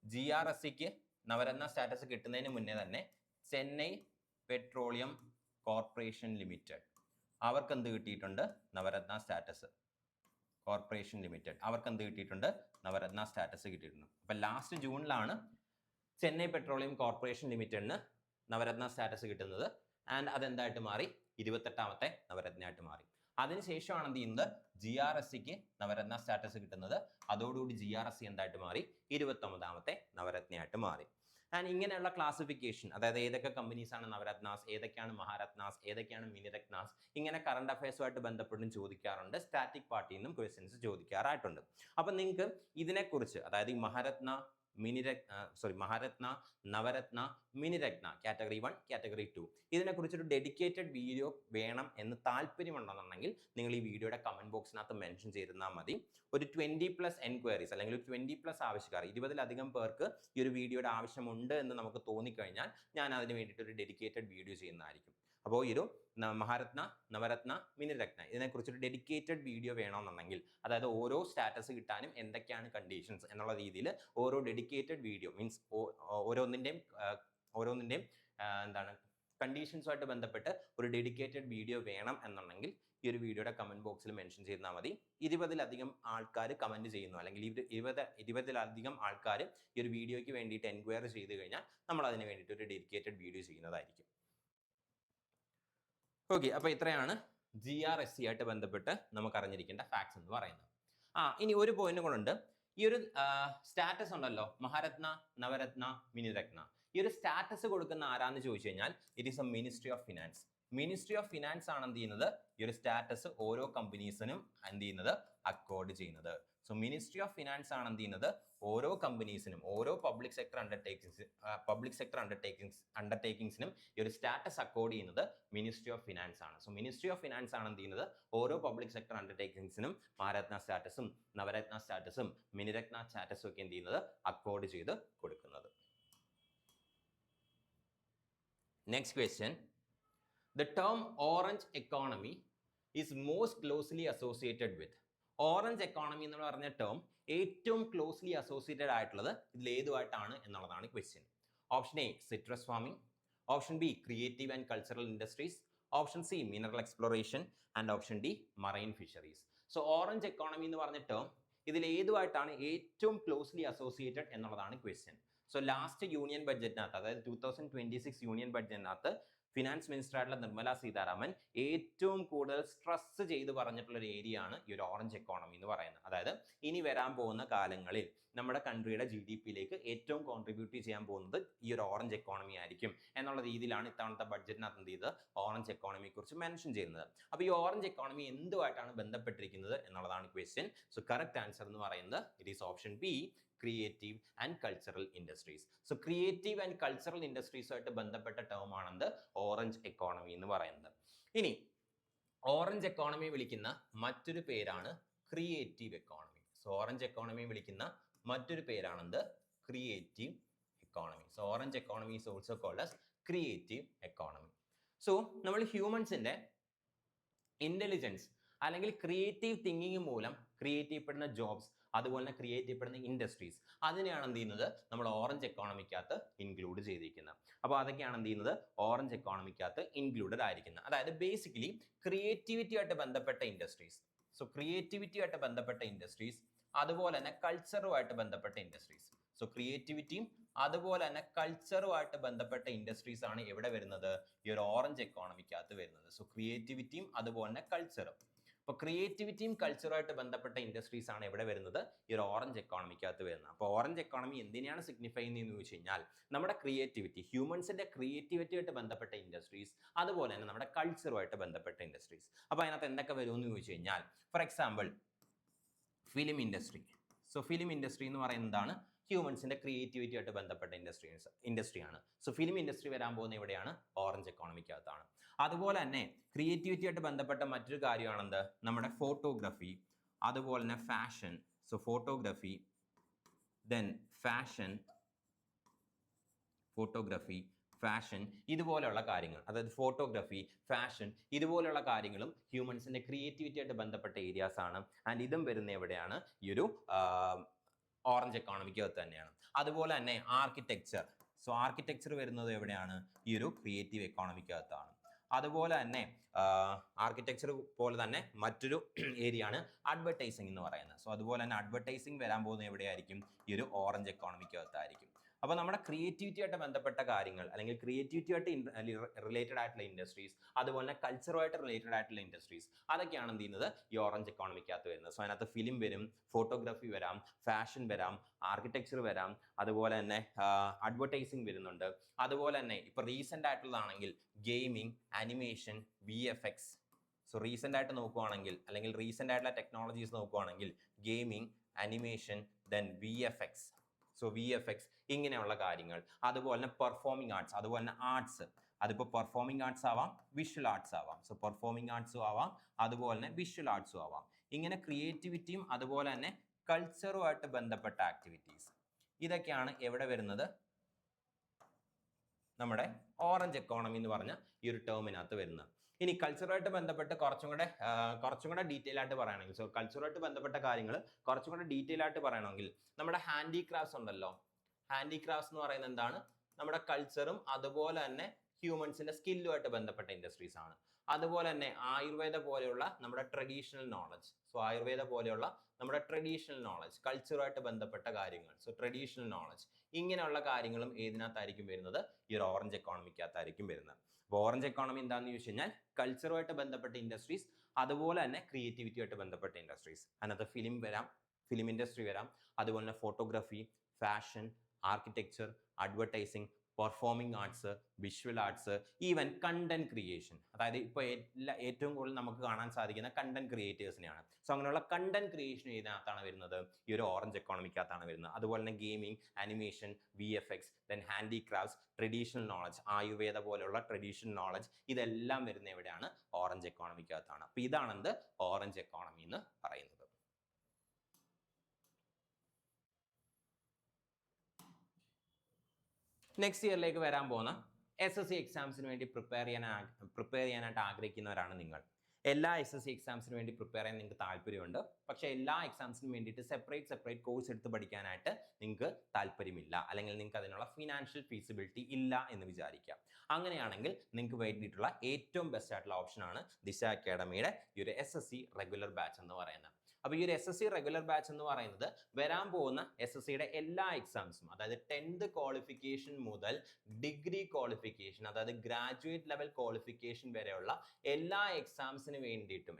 GRSEക്ക് നവരത്ന സ്റ്റാറ്റസ് കിട്ടുന്നതിന് മുന്നേ തന്നെ ചെന്നൈ പെട്രോളിയം കോർപ്പറേഷൻ ലിമിറ്റഡ് അവർക്ക് എന്ത് കിട്ടിയിട്ടുണ്ട്? നവരത്ന സ്റ്റാറ്റസ്. കോർപ്പറേഷൻ ലിമിറ്റഡ് അവർക്ക് എന്ത് കിട്ടിയിട്ടുണ്ട്? നവരത്ന സ്റ്റാറ്റസ് കിട്ടിയിട്ടുണ്ട്. അപ്പൊ ലാസ്റ്റ് ജൂണിലാണ് ചെന്നൈ പെട്രോളിയം കോർപ്പറേഷൻ ലിമിറ്റഡിന് നവരത്ന സ്റ്റാറ്റസ് കിട്ടുന്നത്. ആൻഡ് അതെന്തായിട്ട് മാറി? 28ാമത്തെ നവരത്നയായിട്ട് മാറി. അതിനുശേഷമാണ് എന്ത് ചെയ്യുന്നത്? GRSEക്ക് നവരത്ന സ്റ്റാറ്റസ് കിട്ടുന്നത്. അതോടുകൂടി GRSE എന്തായിട്ട് മാറി? 29ാമത്തെ നവരത്നയായിട്ട് മാറി. ആൻഡ് ഇങ്ങനെയുള്ള ക്ലാസിഫിക്കേഷൻ, അതായത് ഏതൊക്കെ കമ്പനീസ് ആണ് നവരത്നാസ്, ഏതൊക്കെയാണ് മഹാരത്നാസ്, ഏതൊക്കെയാണ് മിനിരത്നാസ്, ഇങ്ങനെ കറണ്ട് അഫയേഴ്സുമായിട്ട് ബന്ധപ്പെട്ടും ചോദിക്കാറുണ്ട്. സ്റ്റാറ്റിക് പാർട്ടിയിൽ നിന്നും ക്വസ്റ്റ്യൻസ് ചോദിക്കാറായിട്ടുണ്ട്. അപ്പൊ നിങ്ങൾക്ക് ഇതിനെക്കുറിച്ച്, അതായത് ഈ മഹാരത്ന, മഹാരത്ന, നവരത്ന, മിനിരത്ന കാറ്റഗറി 1, കാറ്റഗറി 2 ഇതിനെക്കുറിച്ചൊരു ഡെഡിക്കേറ്റഡ് വീഡിയോ വേണം എന്ന് താല്പര്യമുണ്ടെന്നുണ്ടെങ്കിൽ നിങ്ങൾ ഈ വീഡിയോയുടെ കമന്റ് ബോക്സിനകത്ത് മെൻഷൻ ചെയ്തിരുന്നാൽ മതി. ഒരു 20+ എൻക്വയറീസ് അല്ലെങ്കിൽ ഒരു 20+ ആവശ്യക്കാർ, 20ലധികം പേർക്ക് ഈ ഒരു വീഡിയോയുടെ ആവശ്യമുണ്ട് എന്ന് നമുക്ക് തോന്നിക്കഴിഞ്ഞാൽ ഞാൻ അതിന് വേണ്ടിയിട്ട് ഒരു ഡെഡിക്കേറ്റഡ് വീഡിയോ ചെയ്യുന്നതായിരിക്കും. അപ്പോൾ ഈ ഒരു മഹാരത്ന, നവരത്ന, മിനിരത്ന ഇതിനെക്കുറിച്ചൊരു ഡെഡിക്കേറ്റഡ് വീഡിയോ വേണമെന്നുണ്ടെങ്കിൽ, അതായത് ഓരോ സ്റ്റാറ്റസ് കിട്ടാനും എന്തൊക്കെയാണ് കണ്ടീഷൻസ് എന്നുള്ള രീതിയിൽ ഓരോ ഡെഡിക്കേറ്റഡ് വീഡിയോ മീൻസ് ഓരോന്നിൻ്റെയും എന്താണ് കണ്ടീഷൻസുമായിട്ട് ബന്ധപ്പെട്ട് ഒരു ഡെഡിക്കേറ്റഡ് വീഡിയോ വേണം എന്നുണ്ടെങ്കിൽ ഈ ഒരു വീഡിയോയുടെ കമന്റ് ബോക്സിൽ മെൻഷൻ ചെയ്താൽ മതി. 20ലധികം ആൾക്കാർ കമന്റ് ചെയ്യുന്നു, അല്ലെങ്കിൽ 20ലധികം ആൾക്കാർ ഈ ഒരു വീഡിയോയ്ക്ക് വേണ്ടിയിട്ട് എൻക്വയറി ചെയ്ത് കഴിഞ്ഞാൽ നമ്മൾ അതിന് വേണ്ടിയിട്ട് ഒരു ഡെഡിക്കേറ്റഡ് വീഡിയോ ചെയ്യുന്നതായിരിക്കും. ഓക്കെ, അപ്പൊ ഇത്രയാണ് GRSE ആയിട്ട് ബന്ധപ്പെട്ട് നമുക്ക് അറിഞ്ഞിരിക്കേണ്ട ഫാക്ട്സ് എന്ന് പറയുന്നത്. ഇനി ഒരു പോയിന്റ് കൊണ്ടുണ്ട്. ഈ ഒരു സ്റ്റാറ്റസ് ഉണ്ടല്ലോ, മഹാരത്ന, നവരത്ന, മിനിരത്ന, ഈ ഒരു സ്റ്റാറ്റസ് കൊടുക്കുന്ന ആരാന്ന് ചോദിച്ചു കഴിഞ്ഞാൽ it is A ministry of finance. Ministry of finance ആണ് എന്ത് ചെയ്യുന്നത്? ഈ ഒരു സ്റ്റാറ്റസ് ഓരോ കമ്പനീസിനും എന്ത് ചെയ്യുന്നത്? അക്കോർഡ് ചെയ്യുന്നത്. സോ മിനിസ്ട്രി ഓഫ് ഫിനാൻസ് ആണ് എന്ത് ചെയ്യുന്നത്? ഓരോ കമ്പനീസിനും, ഓരോ പബ്ലിക് സെക്ടർ അണ്ടർടേക്കിംഗ്സിനും ഈ ഒരു സ്റ്റാറ്റസ് അക്കോർഡ് ചെയ്യുന്നത് മിനിസ്ട്രി ഓഫ് ഫിനാൻസ് ആണ്. സോ മിനിസ്ട്രി ഓഫ് ഫിനാൻസ് ആണ് എന്ത് ചെയ്യുന്നത്? ഓരോ പബ്ലിക് സെക്ടർ അണ്ടർടേക്കിംഗ്സിനും മഹാരത്ന സ്റ്റാറ്റസും നവരത്ന സ്റ്റാറ്റസും മിനിരത്ന സ്റ്റാറ്റസും ഒക്കെ എന്ത് ചെയ്യുന്നത്? അക്കോർഡ് ചെയ്ത് കൊടുക്കുന്നത്. Next question. The term orange economy is most closely associated with. Orange economy എന്ന് പറഞ്ഞ ടേം ഏറ്റവും ക്ലോസ്ലി അസോസിയേറ്റഡ് ആയിട്ടുള്ളത് ഇതിൽ ഏതുമായിട്ടാണ് എന്നുള്ളതാണ് question. Option A citrus farming, option B creative and cultural industries, option C mineral exploration and option D marine fisheries. So orange economy എന്ന് പറഞ്ഞ term ഇതിൽ ഏതുമായിട്ടാണ് ഏറ്റവും ക്ലോസ്ലി അസോസിയേറ്റഡ് എന്നുള്ളതാണ് ക്വസ്റ്റ്യൻ. സോ ലാസ്റ്റ് യൂണിയൻ ബഡ്ജറ്റിനകത്ത്, അതായത് 2026 union ബഡ്ജറ്റിനകത്ത് finance minister ആയിട്ടുള്ള നിർമ്മല സീതാരാമൻ ഏറ്റവും കൂടുതൽ stress ചെയ്ത് പറഞ്ഞിട്ടുള്ള ഒരു ഏരിയ ആണ് ഈ ഒരു ഓറഞ്ച് എക്കോണമി എന്ന് പറയുന്നത്. അതായത് ഇനി വരാൻ പോകുന്ന കാലങ്ങളിൽ നമ്മുടെ കൺട്രിയുടെ GDP-യിലേക്ക് ഏറ്റവും കോൺട്രിബ്യൂട്ട് ചെയ്യാൻ പോകുന്നത് ഈ ഒരു ഓറഞ്ച് എക്കോണമി ആയിരിക്കും എന്നുള്ള രീതിയിലാണ് ഇത്തവണത്തെ ബഡ്ജറ്റിനകത്ത് എന്ത് ചെയ്ത് ഓറഞ്ച് എക്കോണമിയെ കുറിച്ച് മെൻഷൻ ചെയ്യുന്നത്. അപ്പോൾ ഈ ഓറഞ്ച് എക്കോണമി എന്തുമായിട്ടാണ് ബന്ധപ്പെട്ടിരിക്കുന്നത് എന്നുള്ളതാണ് ക്വസ്റ്റ്യൻ. സോ കറക്റ്റ് ആൻസർ എന്ന് പറയുന്നത് it is option B, creative and cultural industries. So creative and cultural ഇൻഡസ്ട്രീസുമായിട്ട് ബന്ധപ്പെട്ട ടേം ആണെന്ത്? ഓറഞ്ച് എക്കോണമി എന്ന് പറയുന്നത്. ഇനി ഓറഞ്ച് എക്കോണമി വിളിക്കുന്ന മറ്റൊരു പേരാണ് creative economy. So orange economy വിളിക്കുന്ന മറ്റൊരു പേരാണെന്ത്? Creative economy. So orange economy is also called as creative economy. So നമ്മൾ ഹ്യൂമൻസിന്റെ ഇന്റലിജൻസ് അല്ലെങ്കിൽ ക്രിയേറ്റീവ് തിങ്കിങ് മൂലം ക്രിയേറ്റ് ചെയ്യപ്പെടുന്ന ജോബ്സ്, അതുപോലെ തന്നെ ക്രിയേറ്റ് ചെയ്യപ്പെടുന്ന ഇൻഡസ്ട്രീസ്, അതിനെയാണ് എന്ത് ചെയ്യുന്നത്? നമ്മൾ ഓറഞ്ച് എക്കോണമിക്കകത്ത് ഇൻക്ലൂഡ് ചെയ്തിരിക്കുന്നത്. അപ്പോൾ അതൊക്കെയാണ് എന്ത് ചെയ്യുന്നത്? ഓറഞ്ച് എക്കോണമിക്കകത്ത് ഇൻക്ലൂഡഡ് ആയിരിക്കുന്നത്. അതായത് ബേസിക്കലി ക്രിയേറ്റിവിറ്റി ആയിട്ട് ബന്ധപ്പെട്ട ഇൻഡസ്ട്രീസ്. സോ ക്രിയേറ്റിവിറ്റി ആയിട്ട് ബന്ധപ്പെട്ട ഇൻഡസ്ട്രീസ്, അതുപോലെ തന്നെ കൾച്ചറുമായിട്ട് ബന്ധപ്പെട്ട ഇൻഡസ്ട്രീസ്. സോ ക്രിയേറ്റിവിറ്റിയും അതുപോലെ തന്നെ കൾച്ചറുമായിട്ട് ബന്ധപ്പെട്ട ഇൻഡസ്ട്രീസ് ആണ് എവിടെ വരുന്നത്? ഈ ഒരു ഓറഞ്ച് എക്കോണമിക്കകത്ത് വരുന്നത്. സോ ക്രിയേറ്റിവിറ്റിയും അതുപോലെ തന്നെ കൾച്ചറും. അപ്പോൾ ക്രിയേറ്റിവിറ്റിയും കൾച്ചറുമായിട്ട് ബന്ധപ്പെട്ട ഇൻഡസ്ട്രീസ് ആണ് എവിടെ വരുന്നത്? ഈ ഒരു ഓറഞ്ച് എക്കോണമിക്കകത്ത് വരുന്നത്. അപ്പോൾ ഓറഞ്ച് എക്കോണമി എന്തിനാണ് സിഗ്നിഫൈ ചെയ്യുന്നതെന്ന് ചോദിച്ചു കഴിഞ്ഞാൽ നമ്മുടെ ക്രിയേറ്റിവിറ്റി, ഹ്യൂമൻസിന്റെ ക്രിയേറ്റിവിറ്റി ആയിട്ട് ബന്ധപ്പെട്ട ഇൻഡസ്ട്രീസ്, അതുപോലെ തന്നെ നമ്മുടെ കൾച്ചറുമായിട്ട് ബന്ധപ്പെട്ട ഇൻഡസ്ട്രീസ്. അപ്പോൾ അതിനകത്ത് എന്തൊക്കെ വരുമെന്ന് ചോദിച്ചു കഴിഞ്ഞാൽ, for example film industry. So film industry എന്ന് പറയുന്നതാണ് ഹ്യൂമൻസിന്റെ ക്രിയേറ്റിവിറ്റി ആയിട്ട് ബന്ധപ്പെട്ട ഇൻഡസ്ട്രിയാണ്. സോ ഫിലിം ഇൻഡസ്ട്രി വരാൻ പോകുന്ന എവിടെയാണ്? ഓറഞ്ച് എക്കോണമിക്കകത്താണ്. അതുപോലെ തന്നെ ക്രിയേറ്റിവിറ്റി ആയിട്ട് ബന്ധപ്പെട്ട മറ്റൊരു കാര്യമാണെന്ത്? നമ്മുടെ ഫോട്ടോഗ്രാഫി, അതുപോലെ തന്നെ fashion. So photography, then fashion, photography, fashion, ഇതുപോലെയുള്ള കാര്യങ്ങൾ, അതായത് ഫോട്ടോഗ്രാഫി, ഫാഷൻ, ഇതുപോലെയുള്ള കാര്യങ്ങളും ഹ്യൂമൻസിന്റെ ക്രിയേറ്റിവിറ്റി ആയിട്ട് ബന്ധപ്പെട്ട ഏരിയാസ് ആണ്. ആൻഡ് ഇതും വരുന്ന എവിടെയാണ്? ഈ ഒരു ഓറഞ്ച് എക്കോണമിക്കകത്ത് തന്നെയാണ്. അതുപോലെ തന്നെ ആർക്കിടെക്ചർ. സോ ആർക്കിടെക്ചർ വരുന്നത് എവിടെയാണ്? ഈ ഒരു ക്രിയേറ്റീവ് എക്കോണമിക്കകത്താണ്. അതുപോലെ തന്നെ ആർക്കിടെക്ചർ പോലെ തന്നെ മറ്റൊരു ഏരിയ ആണ് അഡ്വർടൈസിംഗ് എന്ന് പറയുന്നത്. സോ അതുപോലെ തന്നെ അഡ്വർടൈസിംഗ് വരാൻ പോകുന്നത് എവിടെയായിരിക്കും? ഈ ഒരു ഓറഞ്ച് എക്കോണമിക്കകത്തായിരിക്കും. അപ്പോൾ നമ്മുടെ ക്രിയേറ്റിവിറ്റി ആയിട്ട് ബന്ധപ്പെട്ട കാര്യങ്ങൾ, അല്ലെങ്കിൽ ക്രിയേറ്റിവിറ്റി ആയിട്ട് റിലേറ്റഡ് ആയിട്ടുള്ള ഇൻഡസ്ട്രീസ്, അതുപോലെ തന്നെ കൾച്ചറുമായിട്ട് റിലേറ്റഡ് ആയിട്ടുള്ള ഇൻഡസ്ട്രീസ്, അതൊക്കെയാണ് എന്ത് ചെയ്യുന്നത്? ഈ ഓറഞ്ച് എക്കോണമിക്കകത്ത് വരുന്നത്. സോ അതിനകത്ത് ഫിലിം വരും, ഫോട്ടോഗ്രാഫി വരാം, ഫാഷൻ വരാം, ആർക്കിടെക്ചർ വരാം, അതുപോലെ തന്നെ അഡ്വർടൈസിംഗ് വരുന്നുണ്ട്. അതുപോലെ തന്നെ ഇപ്പൊ റീസെന്റ് ആയിട്ടുള്ളതാണെങ്കിൽ gaming, animation, VFX. So recent ആയിട്ട് നോക്കുവാണെങ്കിൽ, അല്ലെങ്കിൽ റീസെന്റ് ആയിട്ടുള്ള ടെക്നോളജീസ് നോക്കുവാണെങ്കിൽ gaming, animation, then VFX. So VFX ഇങ്ങനെയുള്ള കാര്യങ്ങൾ. അതുപോലെ തന്നെ പെർഫോമിംഗ് ആർട്സ്, അതുപോലെ തന്നെ ആർട്സ്. അതിപ്പോൾ പെർഫോമിംഗ് ആർട്സ് ആവാം, വിഷ്വൽ ആർട്സ് ആവാം. സോ പെർഫോമിംഗ് ആർട്സും ആവാം, അതുപോലെ തന്നെ വിഷ്വൽ ആർട്സും ആവാം. ഇങ്ങനെ ക്രിയേറ്റിവിറ്റിയും അതുപോലെ തന്നെ കൾച്ചറുമായിട്ട് ബന്ധപ്പെട്ട ആക്ടിവിറ്റീസ്, ഇതൊക്കെയാണ് എവിടെ വരുന്നത്? നമ്മുടെ ഓറഞ്ച് എക്കോണമി എന്ന് പറഞ്ഞ ഈ ഒരു ടേമിനകത്ത് വരുന്നത്. ഇനി കൾച്ചറുമായിട്ട് ബന്ധപ്പെട്ട് കുറച്ചും കൂടെ ഡീറ്റെയിൽ ആയിട്ട് പറയുകയാണെങ്കിൽ, സോ കൾച്ചറുമായിട്ട് ബന്ധപ്പെട്ട കാര്യങ്ങൾ കുറച്ചും കൂടെ ഡീറ്റെയിൽ ആയിട്ട് പറയണമെങ്കിൽ നമ്മുടെ ഹാൻഡിക്രാഫ്റ്റ്സ് ഉണ്ടല്ലോ. ഹാൻഡിക്രാഫ്റ്റ്സ് എന്ന് പറയുന്നത് എന്താണ്? നമ്മുടെ കൾച്ചറും അതുപോലെ തന്നെ ഹ്യൂമൻസിന്റെ സ്കില്ലുമായിട്ട് ബന്ധപ്പെട്ട ഇൻഡസ്ട്രീസ് ആണ്. അതുപോലെ തന്നെ ആയുർവേദ പോലെയുള്ള നമ്മുടെ ട്രഡീഷണൽ നോളജ്. സോ ആയുർവേദ പോലെയുള്ള നമ്മുടെ ട്രഡീഷണൽ നോളജ്, കൾച്ചറുമായിട്ട് ബന്ധപ്പെട്ട കാര്യങ്ങൾ, സോ ട്രഡീഷണൽ നോളജ്, ഇങ്ങനെയുള്ള കാര്യങ്ങളും ഏതിനകത്തായിരിക്കും വരുന്നത്? ഈ ഒരു ഓറഞ്ച് എക്കോണമിക്കകത്തായിരിക്കും വരുന്നത്. അപ്പോൾ ഓറഞ്ച് എക്കോണമി എന്താണെന്ന് ചോദിച്ചു കഴിഞ്ഞാൽ കൾച്ചറുമായിട്ട് ബന്ധപ്പെട്ട ഇൻഡസ്ട്രീസ്, അതുപോലെ തന്നെ ക്രിയേറ്റിവിറ്റിയായിട്ട് ബന്ധപ്പെട്ട ഇൻഡസ്ട്രീസ്. അതിനകത്ത് ഫിലിം വരാം, ഫിലിം ഇൻഡസ്ട്രി വരാം, അതുപോലെ തന്നെ photography, fashion, architecture, advertising, performing arts, visual arts, even content creation. അതായത് ഇപ്പോൾ ഏറ്റവും കൂടുതൽ നമുക്ക് കാണാൻ സാധിക്കുന്ന കണ്ടന്റ് ക്രിയേറ്റേഴ്സിനെയാണ്. സോ അങ്ങനെയുള്ള കണ്ടന്റ് ക്രിയേഷൻ ഇതിനകത്താണ് വരുന്നത്? ഈ ഒരു ഓറഞ്ച് എക്കോണമിക്കകത്താണ് വരുന്നത്. അതുപോലെ തന്നെ gaming, animation, VFX, then handicrafts, traditional knowledge, Ayurveda പോലെയുള്ള ട്രഡീഷണൽ നോളജ്, ഇതെല്ലാം വരുന്ന എവിടെയാണ്? ഓറഞ്ച് എക്കോണമിക്കകത്താണ്. അപ്പോൾ ഇതാണെന്ത്? ഓറഞ്ച് എക്കോണമി എന്ന് പറയുന്നത്. നെക്സ്റ്റ് ഇയറിലേക്ക് വരാൻ പോകുന്ന SSC എക്സാംസിന് വേണ്ടി പ്രിപ്പയർ ചെയ്യാനായിട്ട് ആഗ്രഹിക്കുന്നവരാണ് നിങ്ങൾ. എല്ലാ SSC എക്സാംസിന് വേണ്ടി പ്രിപ്പയർ ചെയ്യാൻ നിങ്ങൾക്ക് താല്പര്യമുണ്ട്. പക്ഷേ എല്ലാ എക്സാംസിനും വേണ്ടിയിട്ട് സെപ്പറേറ്റ് കോഴ്സ് എടുത്ത് പഠിക്കാനായിട്ട് നിങ്ങൾക്ക് താല്പര്യമില്ല, അല്ലെങ്കിൽ നിങ്ങൾക്ക് അതിനുള്ള ഫിനാൻഷ്യൽ ഫീസിബിലിറ്റി ഇല്ല എന്ന് വിചാരിക്കാം. അങ്ങനെയാണെങ്കിൽ നിങ്ങൾക്ക് വേണ്ടിയിട്ടുള്ള ഏറ്റവും ബെസ്റ്റ് ആയിട്ടുള്ള ഓപ്ഷനാണ് ദിശ അക്കാഡമിയുടെ ഈ ഒരു SSC റെഗുലർ ബാച്ച് എന്ന് പറയുന്നത്. അപ്പോൾ ഈ ഒരു SSC റെഗുലർ ബാച്ച് എന്ന് പറയുന്നത് വരാൻ പോകുന്ന SSCയുടെ എല്ലാ എക്സാംസും, അതായത് 10th ക്വാളിഫിക്കേഷൻ മുതൽ ഡിഗ്രി ക്വാളിഫിക്കേഷൻ, അതായത് ഗ്രാജുവേറ്റ് ലെവൽ ക്വാളിഫിക്കേഷൻ വരെയുള്ള എല്ലാ എക്സാംസിന് വേണ്ടിയിട്ടും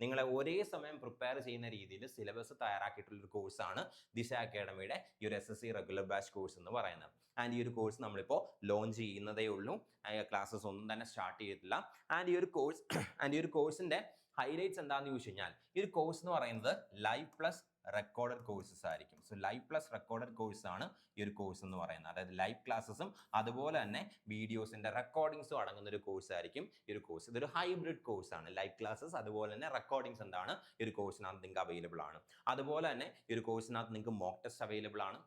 നിങ്ങളെ ഒരേ സമയം പ്രിപ്പയർ ചെയ്യുന്ന രീതിയിൽ സിലബസ് തയ്യാറാക്കിയിട്ടുള്ള ഒരു കോഴ്സാണ് ദിശ അക്കാഡമിയുടെ ഈ ഒരു SSC റെഗുലർ ബാച്ച് കോഴ്സ് എന്ന് പറയുന്നത്. ആൻഡ് ഈ ഒരു കോഴ്സ് നമ്മളിപ്പോൾ ലോഞ്ച് ചെയ്യുന്നതേ ഉള്ളൂ. ക്ലാസ്സസ് ഒന്നും തന്നെ സ്റ്റാർട്ട് ചെയ്തിട്ടില്ല. ആൻഡ് ഈ ഒരു കോഴ്സിന്റെ ഹൈലൈറ്റ്സ് എന്താണെന്ന് ചോദിച്ചു കഴിഞ്ഞാൽ, ഈ ഒരു കോഴ്സ് എന്ന് പറയുന്നത് ലൈവ് പ്ലസ് റെക്കോർഡഡ് കോഴ്സസ് ആയിരിക്കും. So live plus recorded course ആണ് ഈ ഒരു കോഴ്സ് എന്ന് പറയുന്നത്. അതായത് ലൈവ് ക്ലാസ്സസും അതുപോലെ തന്നെ വീഡിയോസിന്റെ റെക്കോർഡിങ്സും അടങ്ങുന്ന ഒരു കോഴ്സ് ആയിരിക്കും ഈ ഒരു കോഴ്സ്. ഇതൊരു ഹൈബ്രിഡ് കോഴ്സ് ആണ്. ലൈവ് ക്ലാസ്സസ് അതുപോലെ തന്നെ റെക്കോർഡിങ്സ് എന്താണ് ഈ ഒരു കോഴ്സിനകത്ത് നിങ്ങൾക്ക് അവൈലബിൾ ആണ്. അതുപോലെ തന്നെ ഈ ഒരു കോഴ്സിനകത്ത് നിങ്ങൾക്ക് മോക്ക് ടെസ്റ്റ് അവൈലബിൾ ആണ്.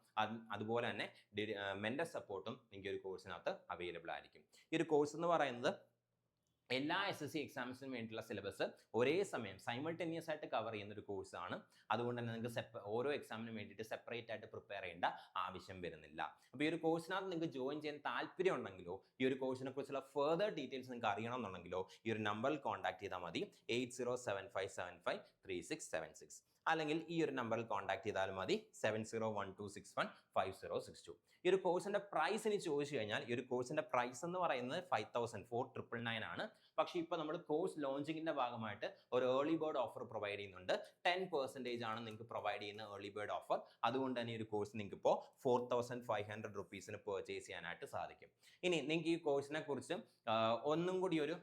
അതുപോലെ തന്നെ മെന്റർ സപ്പോർട്ടും നിങ്ങൾക്ക് ഒരു കോഴ്സിനകത്ത് അവൈലബിൾ ആയിരിക്കും. ഈ ഒരു കോഴ്സ് എന്ന് പറയുന്നത് എല്ലാ SSC എക്സാംസിനും വേണ്ടിയിട്ടുള്ള സിലബസ് ഒരേ സമയം സൈമൾട്ടേനിയസ് ആയിട്ട് കവർ ചെയ്യുന്ന ഒരു കോഴ്സാണ്. അതുകൊണ്ട് തന്നെ നിങ്ങൾക്ക് ഓരോ എക്സാമിനും വേണ്ടിയിട്ട് സെപ്പറേറ്റ് ആയിട്ട് പ്രിപ്പയർ ചെയ്യേണ്ട ആവശ്യം വരുന്നില്ല. അപ്പോൾ ഈ ഒരു കോഴ്സിനകത്ത് നിങ്ങൾക്ക് ജോയിൻ ചെയ്യാൻ താല്പര്യം ഉണ്ടെങ്കിലോ, ഈ ഒരു കോഴ്സിനെ കുറിച്ചുള്ള ഫർദർ ഡീറ്റെയിൽസ് നിങ്ങൾക്ക് അറിയണമെന്നുണ്ടെങ്കിലോ ഈ ഒരു നമ്പറിൽ കോൺടാക്ട് ചെയ്താൽ മതി. 8075753676, അല്ലെങ്കിൽ ഈ ഒരു നമ്പറിൽ കോൺടാക്ട് ചെയ്താൽ മതി. 7012615062. ഈ ഒരു കോഴ്സിന്റെ പ്രൈസ് ഇനി ചോദിച്ചു കഴിഞ്ഞാൽ, ഈ ഒരു കോഴ്സിന്റെ പ്രൈസ് എന്ന് പറയുന്നത് 4999 ആണ്. പക്ഷേ ഇപ്പോൾ നമ്മൾ കോഴ്സ് ലോഞ്ചിങ്ങിന്റെ ഭാഗമായിട്ട് ഒരു ഏർലി ബേർഡ് ഓഫർ പ്രൊവൈഡ് ചെയ്യുന്നുണ്ട്. 10% ആണ് നിങ്ങൾക്ക് പ്രൊവൈഡ് ചെയ്യുന്ന ഏർലി ബേർഡ് ഓഫർ. അതുകൊണ്ട് തന്നെ ഈ ഒരു കോഴ്സ് നിങ്ങൾക്ക് ഇപ്പോൾ 4500 റുപ്പീസിന് പർച്ചേസ് ചെയ്യാനായിട്ട് സാധിക്കും. ഇനി നിങ്ങൾക്ക് ഈ കോഴ്സിനെ കുറിച്ച് ഒന്നും കൂടി ഒരു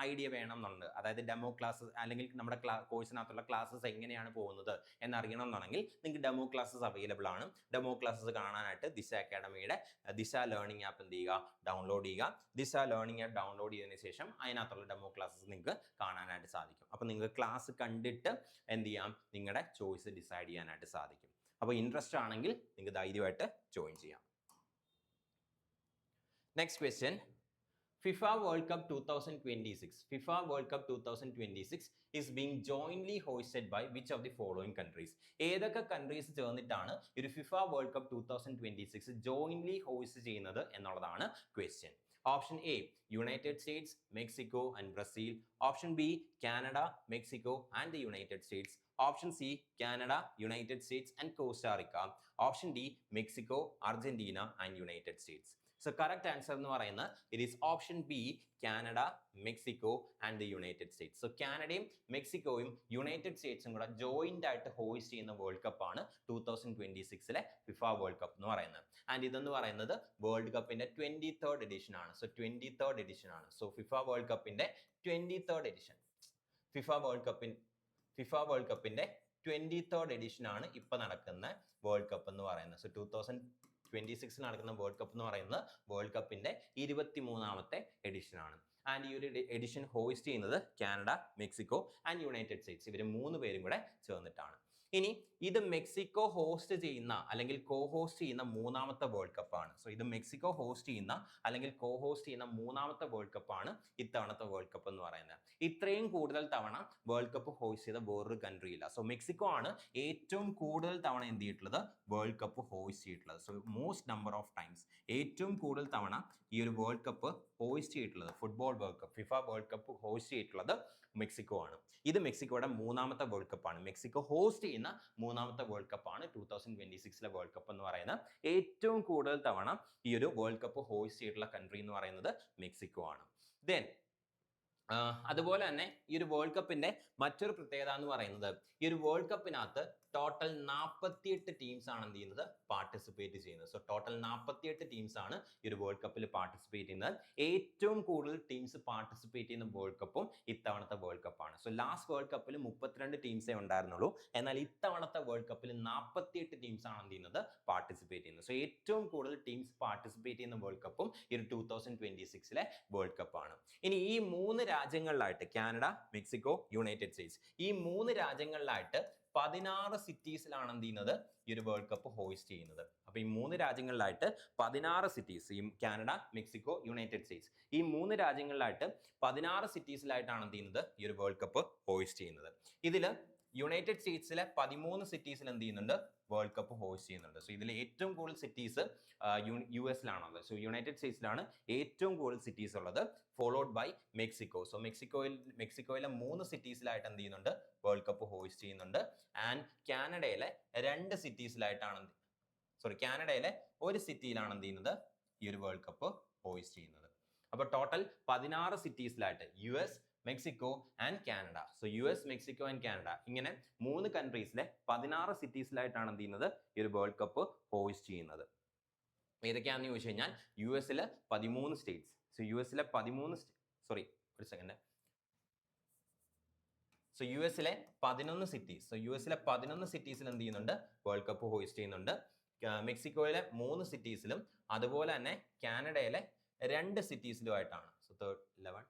ഐഡിയ വേണമെന്നുണ്ട്, അതായത് ഡെമോ ക്ലാസ് അല്ലെങ്കിൽ നമ്മുടെ കോഴ്സിനകത്തുള്ള ക്ലാസ്സസ് എങ്ങനെയാണ് പോകുന്നത്, എന്നറിയണം എന്നുണ്ടെങ്കിൽ നിങ്ങൾക്ക് ഡെമോ ക്ലാസ്സസ് അവൈലബിൾ ആണ്. ഡെമോ ക്ലാസ്സസ് കാണാനായിട്ട് ദിശ അക്കാഡമിയുടെ ദിശ ലേണിംഗ് ആപ്പ് എന്ത് ചെയ്യുക, ഡൗൺലോഡ് ചെയ്യുക. ദിശ ലേണിംഗ് ആപ്പ് ഡൗൺലോഡ് ചെയ്തതിന് ശേഷം അതിനകത്തുള്ള ഡെമോ ക്ലാസ്സസ് നിങ്ങൾക്ക് കാണാനായിട്ട് സാധിക്കും. അപ്പോൾ നിങ്ങൾക്ക് ക്ലാസ് കണ്ടിട്ട് എന്ത് ചെയ്യാം, നിങ്ങളുടെ ചോയ്സ് ഡിസൈഡ് ചെയ്യാനായിട്ട് സാധിക്കും. അപ്പോൾ ഇൻട്രസ്റ്റ് ആണെങ്കിൽ നിങ്ങൾക്ക് ധൈര്യമായിട്ട് ജോയിൻ ചെയ്യാം. Next question, FIFA World Cup 2026. FIFA World Cup 2026 is being jointly hosted by which of the following countries? ഏതൊക്കെ കൺട്രീസ് ചേർന്നിട്ടാണ് ഒരു FIFA World Cup 2026 jointly host ചെയ്യുന്നത് എന്നുള്ളതാണ് question. Option A United States, Mexico and Brazil. Option B Canada, Mexico and the United States. Option C Canada, United States and Costa Rica. Option D Mexico, Argentina and United States. So correct answer എന്ന് പറയുന്നത് it is option B, Canada, Mexico and the United States. So കാനഡയും മെക്സിക്കോയും യുണൈറ്റഡ് സ്റ്റേറ്റ്സും കൂടെ joint ആയിട്ട് host ചെയ്യുന്ന world cup ആണ് 2026 ഫിഫ വേൾഡ് കപ്പ് എന്ന് പറയുന്നത്. ആൻഡ് ഇതെന്ന് പറയുന്നത് വേൾഡ് കപ്പിന്റെ 23rd എഡിഷൻ ആണ്. സോ 23rd എഡിഷൻ ആണ്. സോ ഫിഫ വേൾഡ് കപ്പിന്റെ 23rd എഡിഷൻ, ഫിഫ വേൾഡ് കപ്പിന്റെ 23rd എഡിഷൻ ആണ് ഇപ്പൊ നടക്കുന്ന വേൾഡ് കപ്പ് എന്ന് പറയുന്നത്. സോ 2026 നടക്കുന്ന വേൾഡ് കപ്പ് എന്ന് പറയുന്നത് വേൾഡ് കപ്പിന്റെ 23ാമത്തെ എഡിഷൻ ആണ്. ആൻഡ് ഈ ഒരു എഡിഷൻ ഹോസ്റ്റ് ചെയ്യുന്നത് Canada, Mexico and United States. ഇവർ 3 പേരും കൂടെ ചേർന്നിട്ടാണ്. ഇനി ഇത് മെക്സിക്കോ ഹോസ്റ്റ് ചെയ്യുന്ന അല്ലെങ്കിൽ കോ ഹോസ്റ്റ് ചെയ്യുന്ന 3ാമത്തെ വേൾഡ് കപ്പാണ്. സോ ഇത് മെക്സിക്കോ ഹോസ്റ്റ് ചെയ്യുന്ന അല്ലെങ്കിൽ കോ ഹോസ്റ്റ് ചെയ്യുന്ന 3ാമത്തെ വേൾഡ് കപ്പാണ് ഇത്തവണത്തെ വേൾഡ് കപ്പ് എന്ന് പറയുന്നത്. ഇത്രയും കൂടുതൽ തവണ വേൾഡ് കപ്പ് ഹോസ്റ്റ് ചെയ്ത വേറൊരു കൺട്രി ഇല്ല. സോ മെക്സിക്കോ ആണ് ഏറ്റവും കൂടുതൽ തവണ എന്ത് ചെയ്തിട്ടുള്ളത്, വേൾഡ് കപ്പ് ഹോസ്റ്റ് ചെയ്തിട്ടുള്ളത്. So most number of times, ഏറ്റവും കൂടുതൽ തവണ ഈ ഒരു വേൾഡ് കപ്പ് ഹോസ്റ്റ് ചെയ്തിട്ടുള്ളത്, football world cup, FIFA world cup host ചെയ്തിട്ടുള്ളത് മെക്സിക്കോ ആണ്. ഇത് മെക്സിക്കോയുടെ 3ാമത്തെ വേൾഡ് കപ്പാണ്. മെക്സിക്കോ ഹോസ്റ്റ് ചെയ്യുന്ന 3ാമത്തെ വേൾഡ് കപ്പാണ് 2026 വേൾഡ് കപ്പ് എന്ന് പറയുന്നത്. ഏറ്റവും കൂടുതൽ തവണ ഈ ഒരു വേൾഡ് കപ്പ് ഹോസ്റ്റ് ചെയ്തിട്ടുള്ള കൺട്രി എന്ന് പറയുന്നത് മെക്സിക്കോ ആണ്. ദെൻ അതുപോലെ തന്നെ ഈ ഒരു വേൾഡ് കപ്പിന്റെ മറ്റൊരു പ്രത്യേകത എന്ന് പറയുന്നത്, ഈ ഒരു വേൾഡ് കപ്പിനകത്ത് ടോട്ടൽ 48 ടീംസ് ആണ് എന്ത് ചെയ്യുന്നത്, പാർട്ടിസിപ്പേറ്റ് ചെയ്യുന്നത്. സോ ടോട്ടൽ 48 ടീംസ് ആണ് ഈ ഒരു വേൾഡ് കപ്പിൽ പാർട്ടിസിപ്പേറ്റ് ചെയ്യുന്നത്. ഏറ്റവും കൂടുതൽ ടീംസ് പാർട്ടിസിപ്പേറ്റ് ചെയ്യുന്ന വേൾഡ് കപ്പും ഇത്തവണത്തെ വേൾഡ് കപ്പാണ്. സോ ലാസ്റ്റ് വേൾഡ് കപ്പിൽ 32 ടീംസേ ഉണ്ടായിരുന്നുള്ളൂ. എന്നാൽ ഇത്തവണത്തെ വേൾഡ് കപ്പിൽ 48 ടീംസ് ആണ് എന്ത് ചെയ്യുന്നത്, പാർട്ടിസിപ്പേറ്റ് ചെയ്യുന്നത്. സോ ഏറ്റവും കൂടുതൽ ടീംസ് പാർട്ടിസിപ്പേറ്റ് ചെയ്യുന്ന വേൾഡ് കപ്പും ഈ ഒരു 2026 വേൾഡ് കപ്പാണ്. ഇനി ഈ 3 രാജ്യങ്ങളിലായിട്ട്, കാനഡ, മെക്സിക്കോ, യുണൈറ്റഡ് സ്റ്റേറ്റ്സ്, ഈ 3 രാജ്യങ്ങളിലായിട്ട് 16 സിറ്റീസിലാണ് എന്ത് ചെയ്യുന്നത്, ഈ ഒരു വേൾഡ് കപ്പ് ഹോസ്റ്റ് ചെയ്യുന്നത്. അപ്പൊ ഈ 3 രാജ്യങ്ങളിലായിട്ട് 16 സിറ്റീസ്, ഈ കാനഡ, മെക്സിക്കോ, യുണൈറ്റഡ് സ്റ്റേറ്റ്സ്, ഈ 3 രാജ്യങ്ങളിലായിട്ട് 16 സിറ്റീസിലായിട്ടാണ് എന്ത് ചെയ്യുന്നത്, ഈ ഒരു വേൾഡ് കപ്പ് ഹോസ്റ്റ് ചെയ്യുന്നത്. ഇതില് യുണൈറ്റഡ് സ്റ്റേറ്റ്സിലെ 13 സിറ്റീസിൽ എന്ത് ചെയ്യുന്നുണ്ട്, വേൾഡ് കപ്പ് ഹോസ്റ്റ് ചെയ്യുന്നുണ്ട്. സോ ഇതിൽ ഏറ്റവും കൂടുതൽ സിറ്റീസ് US-ലാണുള്ളത്. സോ യുണൈറ്റഡ് സ്റ്റേറ്റ്സിലാണ് ഏറ്റവും കൂടുതൽ സിറ്റീസ് ഉള്ളത്, ഫോളോഡ് ബൈ മെക്സിക്കോ. സോ മെക്സിക്കോയിലെ 3 സിറ്റീസിലായിട്ട് എന്ത് ചെയ്യുന്നുണ്ട്, വേൾഡ് കപ്പ് ഹോസ്റ്റ് ചെയ്യുന്നുണ്ട്. ആൻഡ് കാനഡയിലെ 2 സിറ്റീസിലായിട്ടാണ്, കാനഡയിലെ 1 സിറ്റിയിലാണ് എന്ത് ചെയ്യുന്നത്, ഈ ഒരു വേൾഡ് കപ്പ് ഹോസ്റ്റ് ചെയ്യുന്നത്. അപ്പൊ total 16 സിറ്റീസിലായിട്ട് US, Mexico and Canada. So US, Mexico and Canada, ഇങ്ങനെ 3 കൺട്രീസിലെ 16 സിറ്റീസിലായിട്ടാണ് എന്ത് ചെയ്യുന്നത്, ഈ ഒരു വേൾഡ് കപ്പ് ഹോസ്റ്റ് ചെയ്യുന്നത്. ഏതൊക്കെയാണെന്ന് ചോദിച്ചു കഴിഞ്ഞാൽ US-ല് 13 സ്റ്റേറ്റ്സ്. സോ US-ലെ 13 സോ US-ലെ 11 സിറ്റീസ്. സോ US-ലെ 11 സിറ്റീസിൽ എന്ത് ചെയ്യുന്നുണ്ട്, വേൾഡ് കപ്പ് ഹോസ്റ്റ് ചെയ്യുന്നുണ്ട്. മെക്സിക്കോയിലെ 3 സിറ്റീസിലും അതുപോലെ തന്നെ കാനഡയിലെ 2 സിറ്റീസിലുമായിട്ടാണ്. സോ 11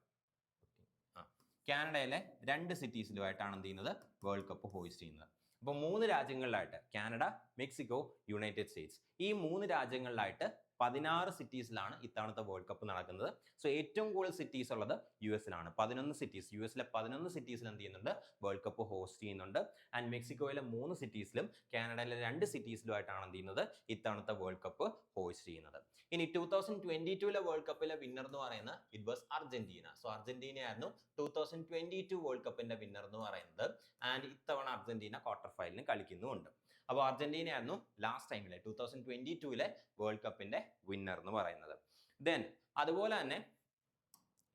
കാനഡയിലെ 2 സിറ്റീസിലുമായിട്ടാണ് എന്ത് ചെയ്യുന്നത്, വേൾഡ് കപ്പ് ഹോസ്റ്റ് ചെയ്യുന്നത്. അപ്പോൾ 3 രാജ്യങ്ങളിലായിട്ട്, കാനഡ, മെക്സിക്കോ, യുണൈറ്റഡ് സ്റ്റേറ്റ്സ്, ഈ 3 രാജ്യങ്ങളിലായിട്ട് 16 സിറ്റീസിലാണ് ഇത്തവണത്തെ വേൾഡ് കപ്പ് നടക്കുന്നത്. സോ ഏറ്റവും കൂടുതൽ സിറ്റീസ് ഉള്ളത് US-ലാണ്, 11 സിറ്റീസ്. US-ലെ 11 സിറ്റീസിൽ എന്ത് ചെയ്യുന്നുണ്ട്, വേൾഡ് കപ്പ് ഹോസ്റ്റ് ചെയ്യുന്നുണ്ട്. ആൻഡ് മെക്സിക്കോയിലെ 3 സിറ്റീസിലും കാനഡയിലെ 2 സിറ്റീസിലുമായിട്ടാണ് എന്ത് ചെയ്യുന്നത്, ഇത്തവണത്തെ വേൾഡ് കപ്പ് ഹോസ്റ്റ് ചെയ്യുന്നത്. ഇനി 2022 വേൾഡ് കപ്പിലെ വിന്നർ എന്ന് പറയുന്നത് it was Argentina. So Argentina ആയിരുന്നു 2022 വേൾഡ് കപ്പിന്റെ വിന്നർ എന്ന് പറയുന്നത്. ആൻഡ് ഇത്തവണ അർജന്റീന ക്വാർട്ടർ ഫൈനലിന് കളിക്കുന്നുമുണ്ട്. അപ്പോൾ അർജന്റീന ആയിരുന്നു ലാസ്റ്റ് ടൈമിലെ 2022 വേൾഡ് കപ്പിന്റെ വിന്നർ എന്ന് പറയുന്നത്. ദെൻ അതുപോലെ തന്നെ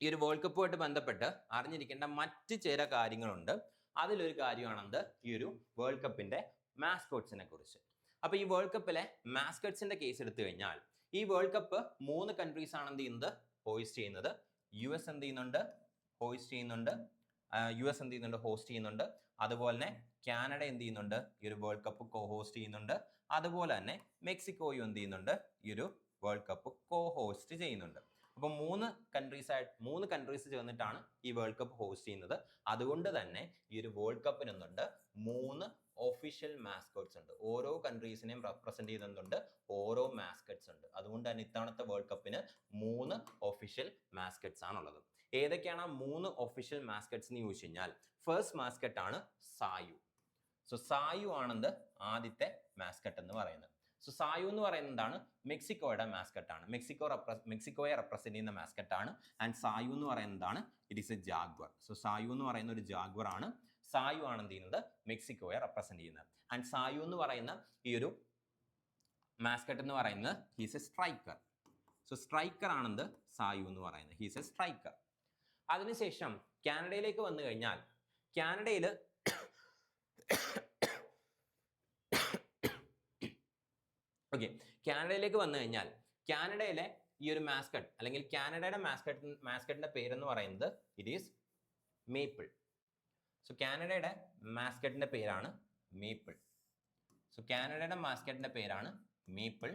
ഈ ഒരു വേൾഡ് കപ്പുമായിട്ട് ബന്ധപ്പെട്ട് അറിഞ്ഞിരിക്കേണ്ട മറ്റ് ചില കാര്യങ്ങളുണ്ട്. അതിലൊരു കാര്യമാണെന്ത്, ഈ ഒരു വേൾഡ് കപ്പിന്റെ മാസ്കോട്സിനെ കുറിച്ച്. അപ്പൊ ഈ വേൾഡ് കപ്പിലെ മാസ്കോട്സിന്റെ കേസ് എടുത്തു കഴിഞ്ഞാൽ, ഈ വേൾഡ് കപ്പ് 3 കൺട്രീസ് ആണ് എന്ത് ചെയ്യുന്നത്, ഹോസ്റ്റ് ചെയ്യുന്നത്. US എന്ത് ചെയ്യുന്നുണ്ട്, ഹോസ്റ്റ് ചെയ്യുന്നുണ്ട്. US എന്ത് ചെയ്യുന്നുണ്ട്, ഹോസ്റ്റ് ചെയ്യുന്നുണ്ട്. അതുപോലെ തന്നെ കാനഡ എന്ത് ചെയ്യുന്നുണ്ട്, ഈ ഒരു വേൾഡ് കപ്പ് കോ ഹോസ്റ്റ് ചെയ്യുന്നുണ്ട്. അതുപോലെ തന്നെ മെക്സിക്കോയും എന്ത് ചെയ്യുന്നുണ്ട്, ഈ ഒരു വേൾഡ് കപ്പ് കോ ഹോസ്റ്റ് ചെയ്യുന്നുണ്ട്. അപ്പൊ മൂന്ന് കൺട്രീസ് ചേർന്നിട്ടാണ് ഈ വേൾഡ് കപ്പ് ഹോസ്റ്റ് ചെയ്യുന്നത്. അതുകൊണ്ട് തന്നെ ഈ ഒരു വേൾഡ് കപ്പിന് എന്തുണ്ട്, 3 ഒഫീഷ്യൽ മാസ്കോട്ട്സ് ഉണ്ട്. ഓരോ കൺട്രീസിനെയും റെപ്രസെന്റ് ചെയ്യുന്നുണ്ട് ഓരോ മാസ്കറ്റ്സ് ഉണ്ട്. അതുകൊണ്ട് തന്നെ ഇത്തവണത്തെ വേൾഡ് കപ്പിന് 3 ഒഫീഷ്യൽ മാസ്കറ്റ്സ് ആണുള്ളത്. ഏതൊക്കെയാണ് ആ 3 ഒഫീഷ്യൽ മാസ്കറ്റ്സ് എന്ന് ചോദിച്ചു കഴിഞ്ഞാൽ, ഫസ്റ്റ് മാസ്കറ്റ് ആണ് സായു. സോ സായു ആണെന്ത് ആദ്യത്തെ മാസ്കറ്റ് എന്ന് പറയുന്നത്. സോ സായു എന്ന് പറയുന്നതാണ് മെക്സിക്കോയുടെ മാസ്കറ്റ് ആണ്. മെക്സിക്കോയെ റെപ്രസെന്റ് ചെയ്യുന്ന മാസ്കറ്റ് ആണ്. ആൻഡ് സായു എന്ന് പറയുന്നതാണ് it is a jaguar. So Zayu എന്ന് പറയുന്ന ഒരു ജാഗ്വർ ആണ്. സായു ആണ് എന്ത് ചെയ്യുന്നത്, മെക്സിക്കോയെ റെപ്രസെന്റ് ചെയ്യുന്നത്. ആൻഡ് സായു എന്ന് പറയുന്ന ഈ ഒരു മാസ്കറ്റ് എന്ന് പറയുന്നത് he's a striker. So striker ആണെന്ത് സായു എന്ന് പറയുന്നത്, ഹീസ് എ സ്ട്രൈക്കർ. അതിനുശേഷം കാനഡയിലേക്ക് വന്നു കഴിഞ്ഞാൽ, കാനഡയിൽ കാനഡയിലേക്ക് വന്നു കഴിഞ്ഞാൽ കാനഡയിലെ ഈ ഒരു മാസ്കറ്റ് അല്ലെങ്കിൽ കാനഡയുടെ മാസ്കറ്റിന്റെ പേരെന്ന് പറയുന്നത് ഇറ്റ് ഈസ് മേപ്പിൾ. സോ കാനഡയുടെ മാസ്കറ്റിന്റെ പേരാണ് മേപ്പിൾ. സോ കാനഡയുടെ മാസ്കറ്റിന്റെ പേരാണ് മേപ്പിൾ.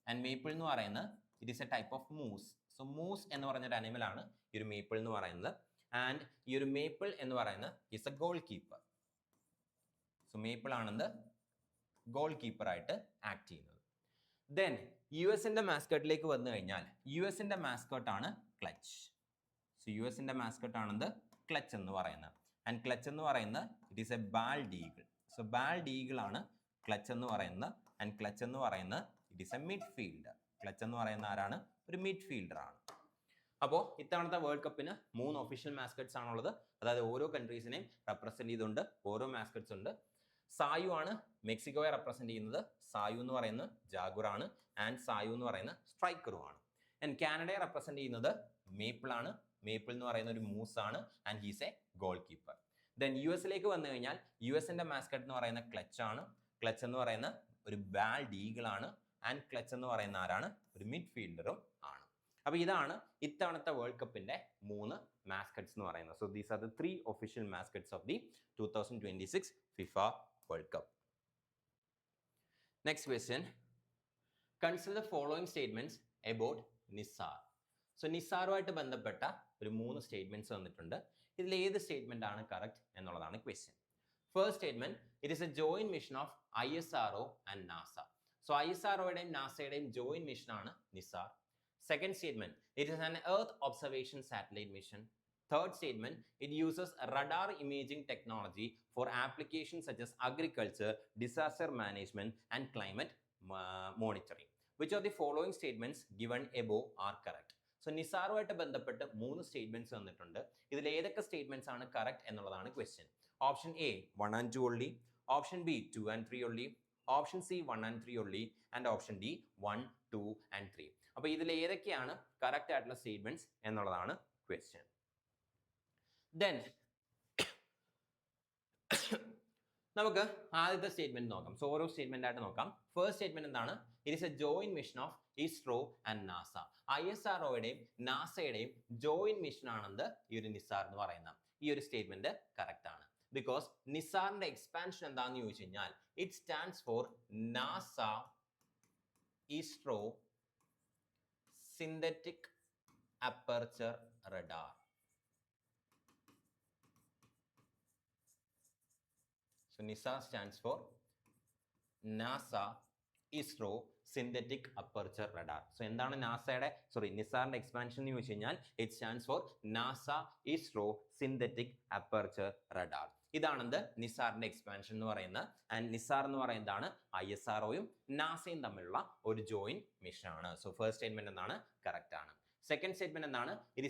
ആൻഡ് മേപ്പിൾ എന്ന് പറയുന്നത് it is a type of moose. So moose എന്ന് പറഞ്ഞൊരു അനിമൽ ആണ് ഈ ഒരു മേപ്പിൾ എന്ന് പറയുന്നത്. ആൻഡ് ഈ ഒരു മേപ്പിൾ എന്ന് പറയുന്നത് is a goalkeeper. So Maple ആണെന്ന് ഗോൾ കീപ്പർ ആയിട്ട് ആക്ട് ചെയ്യുന്നത്. ദെൻ US-ന്റെ മാസ്കറ്റിലേക്ക് വന്നു കഴിഞ്ഞാൽ, US-ന്റെ മാസ്കോട്ട് ആണ് ക്ലച്ച്. സോ US-ന്റെ മാസ്കോട്ട് ആണെന്ത് ക്ലച്ച് എന്ന് പറയുന്നത്. ആൻഡ് ക്ലച്ച് എന്ന് പറയുന്നത് it is a bald eagle. So bald eagle ആണ് ക്ലച്ച് എന്ന് പറയുന്നത്. ആൻഡ് ക്ലച്ച് എന്ന് പറയുന്നത് it is a midfielder. Clutch എന്ന് പറയുന്ന ആരാണ്, ഒരു മിഡ്ഫീൽഡർ ആണ്. അപ്പോൾ ഇത്തവണത്തെ വേൾഡ് കപ്പിന് 3 ഒഫീഷ്യൽ മാസ്കറ്റ്സ് ആണുള്ളത്. അതായത് ഓരോ കൺട്രീസിനെയും റെപ്രസെന്റ് ചെയ്തുകൊണ്ട് ഓരോ മാസ്കറ്റ്സ് ഉണ്ട്. സായു ആണ് മെക്സിക്കോയെ റെപ്രസെന്റ് ചെയ്യുന്നത്. സായു എന്ന് പറയുന്നത് ജാഗുർ ആണ്. ആൻഡ് സായു എന്ന് പറയുന്ന സ്ട്രൈക്കറും ആണ്. ആൻഡ് കാനഡയെ റെപ്രസെന്റ് ചെയ്യുന്നത് മേപ്പിൾ ആണ്. മേപ്പിൾ എന്ന് പറയുന്ന ഒരു മൂസ് ആണ്. And he's a goalkeeper. Then US-ലേക്ക് വന്നു കഴിഞ്ഞാൽ US-ന്റെ മാസ്കറ്റ് എന്ന് പറയുന്ന ക്ലച്ച് ആണ്. ക്ലച്ച് എന്ന് പറയുന്ന ഒരു ബാൽഡ് ഈഗിൾ ആണ്. ആൻഡ് ക്ലച്ച് എന്ന് പറയുന്ന ആരാണ്, ഒരു മിഡ്ഫീൽഡറും ആണ്. അപ്പൊ ഇതാണ് ഇത്തവണത്തെ വേൾഡ് കപ്പിന്റെ 3 മാസ്കറ്റ്സ് എന്ന് പറയുന്നത്. So these are the 3 official mascots of the 2026 FIFA World Cup. Next question. Consider the following statements about Nisar. So നിസാറുമായിട്ട് ബന്ധപ്പെട്ട ഒരു 3 സ്റ്റേറ്റ്മെന്റ്സ് വന്നിട്ടുണ്ട്. ഇതിൽ ഏത് സ്റ്റേറ്റ്മെന്റ് ആണ് കറക്റ്റ് എന്നുള്ളതാണ് question. First statement, it is a joint mission of ISRO and NASA. So ISROയുടെയും നാസയുടെയും joint mission ആണ് NISAR. Second statement, it is an Earth observation satellite mission. Third statement, it uses radar imaging technology for applications such as agriculture, disaster management, and climate monitoring. Which of the following statements given above are correct? So നിസാറുമായിട്ട് ബന്ധപ്പെട്ട് 3 statements വന്നിട്ടുണ്ട്. ഇതിൽ ഏതൊക്കെ statements ആണ് correct എന്നുള്ളതാണ് question. Option A 1 and 2 only, option B 2 and 3 only, option C 1 and 3 only, and option D 1, 2 and 3. അപ്പോൾ ഇതിൽ ഏതൊക്കെയാണ് correct ആയിട്ടുള്ള സ്റ്റേറ്റ്മെന്റ്സ് എന്നുള്ളതാണ് ക്വസ്റ്റ്യൻ. ദെൻ നമുക്ക് ആദ്യത്തെ സ്റ്റേറ്റ്മെന്റ് നോക്കാം. സോ ഓരോ സ്റ്റേറ്റ്മെന്റ് ആയിട്ട് നോക്കാം. ഫസ്റ്റ് സ്റ്റേറ്റ്മെന്റ് എന്താണ്? It is a joint mission of ISRO and NASA. ISROയുടെയും നാസയുടെയും ജോയിന്റ് മിഷൻ ആണെന്ന് ഈ ഒരു നിസാർ എന്ന് പറയുന്നത്. ഈ ഒരു സ്റ്റേറ്റ്മെന്റ് കറക്റ്റ് ആണ്. ബിക്കോസ് നിസാറിന്റെ എക്സ്പാൻഷൻ എന്താണെന്ന് ചോദിച്ചു കഴിഞ്ഞാൽ, it stands for NASA ISRO synthetic aperture radar. So NISA stands for NASA ISRO Synthetic Aperture Radar. So എന്താണ് നിസാറിന്റെ എക്സ്പാൻഷൻ എന്ന് ചോദിച്ചു കഴിഞ്ഞാൽ, it stands for NASA ISRO Synthetic Aperture Radar. ഇതാണെന്ത് നിസാറിന്റെ എക്സ്പാൻഷൻ എന്ന് പറയുന്നത്. ആൻഡ് നിസാർ എന്ന് പറയുന്നതാണ് ISROയും നാസയും തമ്മിലുള്ള ഒരു ജോയിന്റ് മിഷൻ ആണ്. സോ ഫസ്റ്റ് സ്റ്റേറ്റ്മെന്റ് എന്താണ് കറക്റ്റ് ആണ്. സെക്കൻഡ് സ്റ്റേറ്റ്മെന്റ് എന്താണ്? It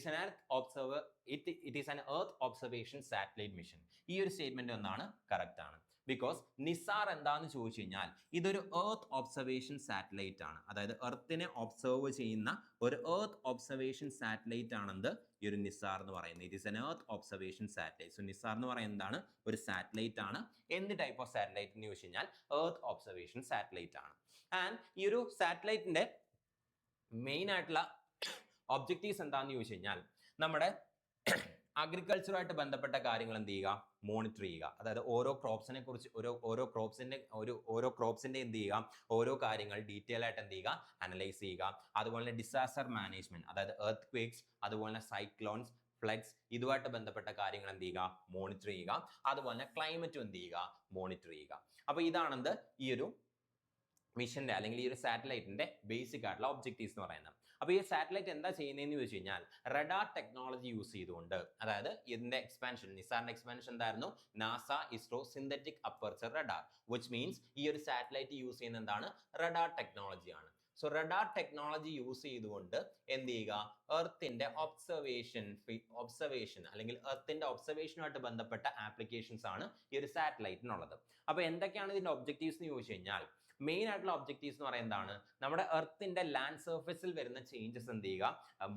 is an earth observation satellite mission. ഈ ഒരു സ്റ്റേറ്റ്മെന്റ് എന്താണ് കറക്റ്റ് ആണ്. ബിക്കോസ് നിസാർ എന്താന്ന് ചോദിച്ചു കഴിഞ്ഞാൽ, ഇതൊരു എർത്ത് ഒബ്സർവേഷൻ സാറ്റലൈറ്റ് ആണ്. അതായത് എർത്തിനെ ഒബ്സർവ് ചെയ്യുന്ന ഒരു എർത്ത് ഒബ്സർവേഷൻ സാറ്റലൈറ്റ് ആണെന്ത് ഈ ഒരു നിസാർ എന്ന് പറയുന്നത്. It is an earth observation satellite. So Nisar എന്ന് പറയുന്നതാണ് ഒരു സാറ്റലൈറ്റ് ആണ്. എന്ത് ടൈപ്പ് ഓഫ് സാറ്റലൈറ്റ് എന്ന് ചോദിച്ചു കഴിഞ്ഞാൽ, എർത്ത് ഒബ്സർവേഷൻ സാറ്റലൈറ്റ് ആണ്. ആൻഡ് ഈ ഒരു സാറ്റലൈറ്റിന്റെ മെയിൻ ആയിട്ടുള്ള ഒബ്ജക്റ്റീവ്സ് എന്താണെന്ന് ചോദിച്ചു കഴിഞ്ഞാൽ, നമ്മുടെ അഗ്രികൾച്ചറുമായിട്ട് ബന്ധപ്പെട്ട കാര്യങ്ങൾ എന്ത് ചെയ്യുക, മോണിറ്റർ ചെയ്യുക. അതായത് ഓരോ ക്രോപ്സിനെ കുറിച്ച് ഓരോ ക്രോപ്സിന്റെ എന്ത് ചെയ്യുക, ഓരോ കാര്യങ്ങൾ ഡീറ്റെയിൽ ആയിട്ട് എന്ത് ചെയ്യുക, അനലൈസ് ചെയ്യുക. അതുപോലെ ഡിസാസ്റ്റർ മാനേജ്മെന്റ്, അതായത് എർത്ത് ക്വേക്സ്, അതുപോലെ സൈക്ലോൺസ്, ഫ്ലഡ്സ്, ഇതുമായിട്ട് ബന്ധപ്പെട്ട കാര്യങ്ങൾ എന്ത് ചെയ്യുക, മോണിറ്റർ ചെയ്യുക. അതുപോലെ ക്ലൈമറ്റും എന്ത് ചെയ്യുക, മോണിറ്റർ ചെയ്യുക. അപ്പൊ ഇതാണെന്ത് ഈ ഒരു മിഷന്റെ അല്ലെങ്കിൽ ഈ ഒരു സാറ്റലൈറ്റിന്റെ ബേസിക് ആയിട്ടുള്ള ഒബ്ജക്റ്റീവ്സ് എന്ന് പറയുന്നത്. അപ്പൊ ഈ സാറ്റലൈറ്റ് എന്താ ചെയ്യുന്നതെന്ന് ചോദിച്ചു കഴിഞ്ഞാൽ റഡാർ ടെക്നോളജി യൂസ് ചെയ്തുകൊണ്ട്, അതായത് ഇതിന്റെ എക്സ്പാൻഷൻ, നിസാറിന്റെ എക്സ്പാൻഷൻ എന്തായിരുന്നു, NASA ISRO synthetic aperture radar, which means ഈ ഒരു സാറ്റലൈറ്റ് യൂസ് ചെയ്യുന്ന എന്താണ്, റഡാർ ടെക്നോളജിയാണ്. സോ റഡാർ ടെക്നോളജി യൂസ് ചെയ്തുകൊണ്ട് എന്ത് ചെയ്യുക, എർത്തിന്റെ ഒബ്സർവേഷൻ അല്ലെങ്കിൽ എർത്തിന്റെ ഒബ്സർവേഷനുമായിട്ട് ബന്ധപ്പെട്ട ആപ്ലിക്കേഷൻസ് ആണ് ഈ ഒരു സാറ്റലൈറ്റിനുള്ളത്. അപ്പൊ എന്തൊക്കെയാണ് ഇതിന്റെ ഒബ്ജക്റ്റീവ്സ് എന്ന് ചോദിച്ചു കഴിഞ്ഞാൽ മെയിൻ ആയിട്ടുള്ള ഒബ്ജക്റ്റീവ്സ് എന്ന് പറയുന്നതാണ് നമ്മുടെ എർത്തിന്റെ ലാൻഡ് സർഫേസിൽ വരുന്ന ചേഞ്ചസ് എന്ത് ചെയ്യുക,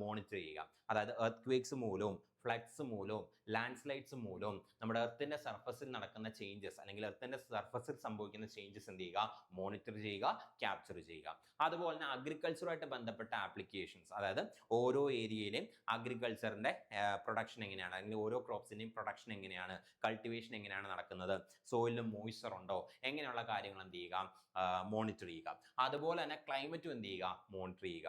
മോണിറ്റർ ചെയ്യുക. അതായത് എർത്ത് ക്വേക്സ് മൂലവും ഫ്ലഡ്സ് മൂലവും ലാൻഡ് സ്ലൈഡ്സ് മൂലവും നമ്മുടെ എർത്തിന്റെ സർഫസിൽ നടക്കുന്ന ചേഞ്ചസ് അല്ലെങ്കിൽ എർത്തിന്റെ സർഫസിൽ സംഭവിക്കുന്ന ചേഞ്ചസ് എന്ത് ചെയ്യുക, മോണിറ്റർ ചെയ്യുക, ക്യാപ്ചർ ചെയ്യുക. അതുപോലെ തന്നെ അഗ്രികൾച്ചറുമായിട്ട് ബന്ധപ്പെട്ട ആപ്ലിക്കേഷൻസ്, അതായത് ഓരോ ഏരിയയിലെയും അഗ്രികൾച്ചറിന്റെ പ്രൊഡക്ഷൻ എങ്ങനെയാണ്, അല്ലെങ്കിൽ ഓരോ ക്രോപ്സിന്റെയും പ്രൊഡക്ഷൻ എങ്ങനെയാണ്, കൾട്ടിവേഷൻ എങ്ങനെയാണ് നടക്കുന്നത്, സോയിലും മോയ്സ്ചർ ഉണ്ടോ, എങ്ങനെയുള്ള കാര്യങ്ങൾ എന്ത് ചെയ്യുക, മോണിറ്റർ ചെയ്യുക. അതുപോലെ തന്നെ ക്ലൈമറ്റും എന്ത് ചെയ്യുക, മോണിറ്റർ ചെയ്യുക.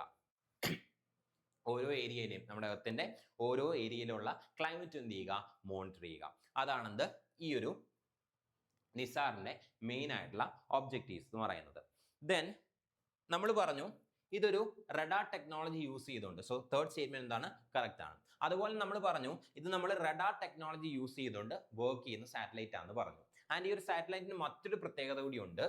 ഓരോ ഏരിയയിലെയും നമ്മുടെ എർത്തിന്റെ ഓരോ ഏരിയയിലുള്ള ക്ലൈമറ്റ് എന്ത് ചെയ്യുക, മോണിറ്റർ ചെയ്യുക. അതാണെന്ത് ഈ ഒരു നിസാറിന്റെ മെയിൻ ആയിട്ടുള്ള ഒബ്ജക്റ്റീവ്സ് എന്ന് പറയുന്നത്. ദെൻ നമ്മൾ പറഞ്ഞു ഇതൊരു റഡാർ ടെക്നോളജി യൂസ് ചെയ്തുകൊണ്ട്, സോ തേർഡ് സ്റ്റേറ്റ്മെന്റ് എന്താണ്, കറക്റ്റ് ആണ്. അതുപോലെ നമ്മൾ പറഞ്ഞു ഇത് നമ്മൾ റഡാർ ടെക്നോളജി യൂസ് ചെയ്തുകൊണ്ട് വർക്ക് ചെയ്യുന്ന സാറ്റലൈറ്റ് ആണെന്ന് പറഞ്ഞു. ആൻഡ് ഈ ഒരു സാറ്റലൈറ്റിന് മറ്റൊരു പ്രത്യേകത കൂടിയുണ്ട്,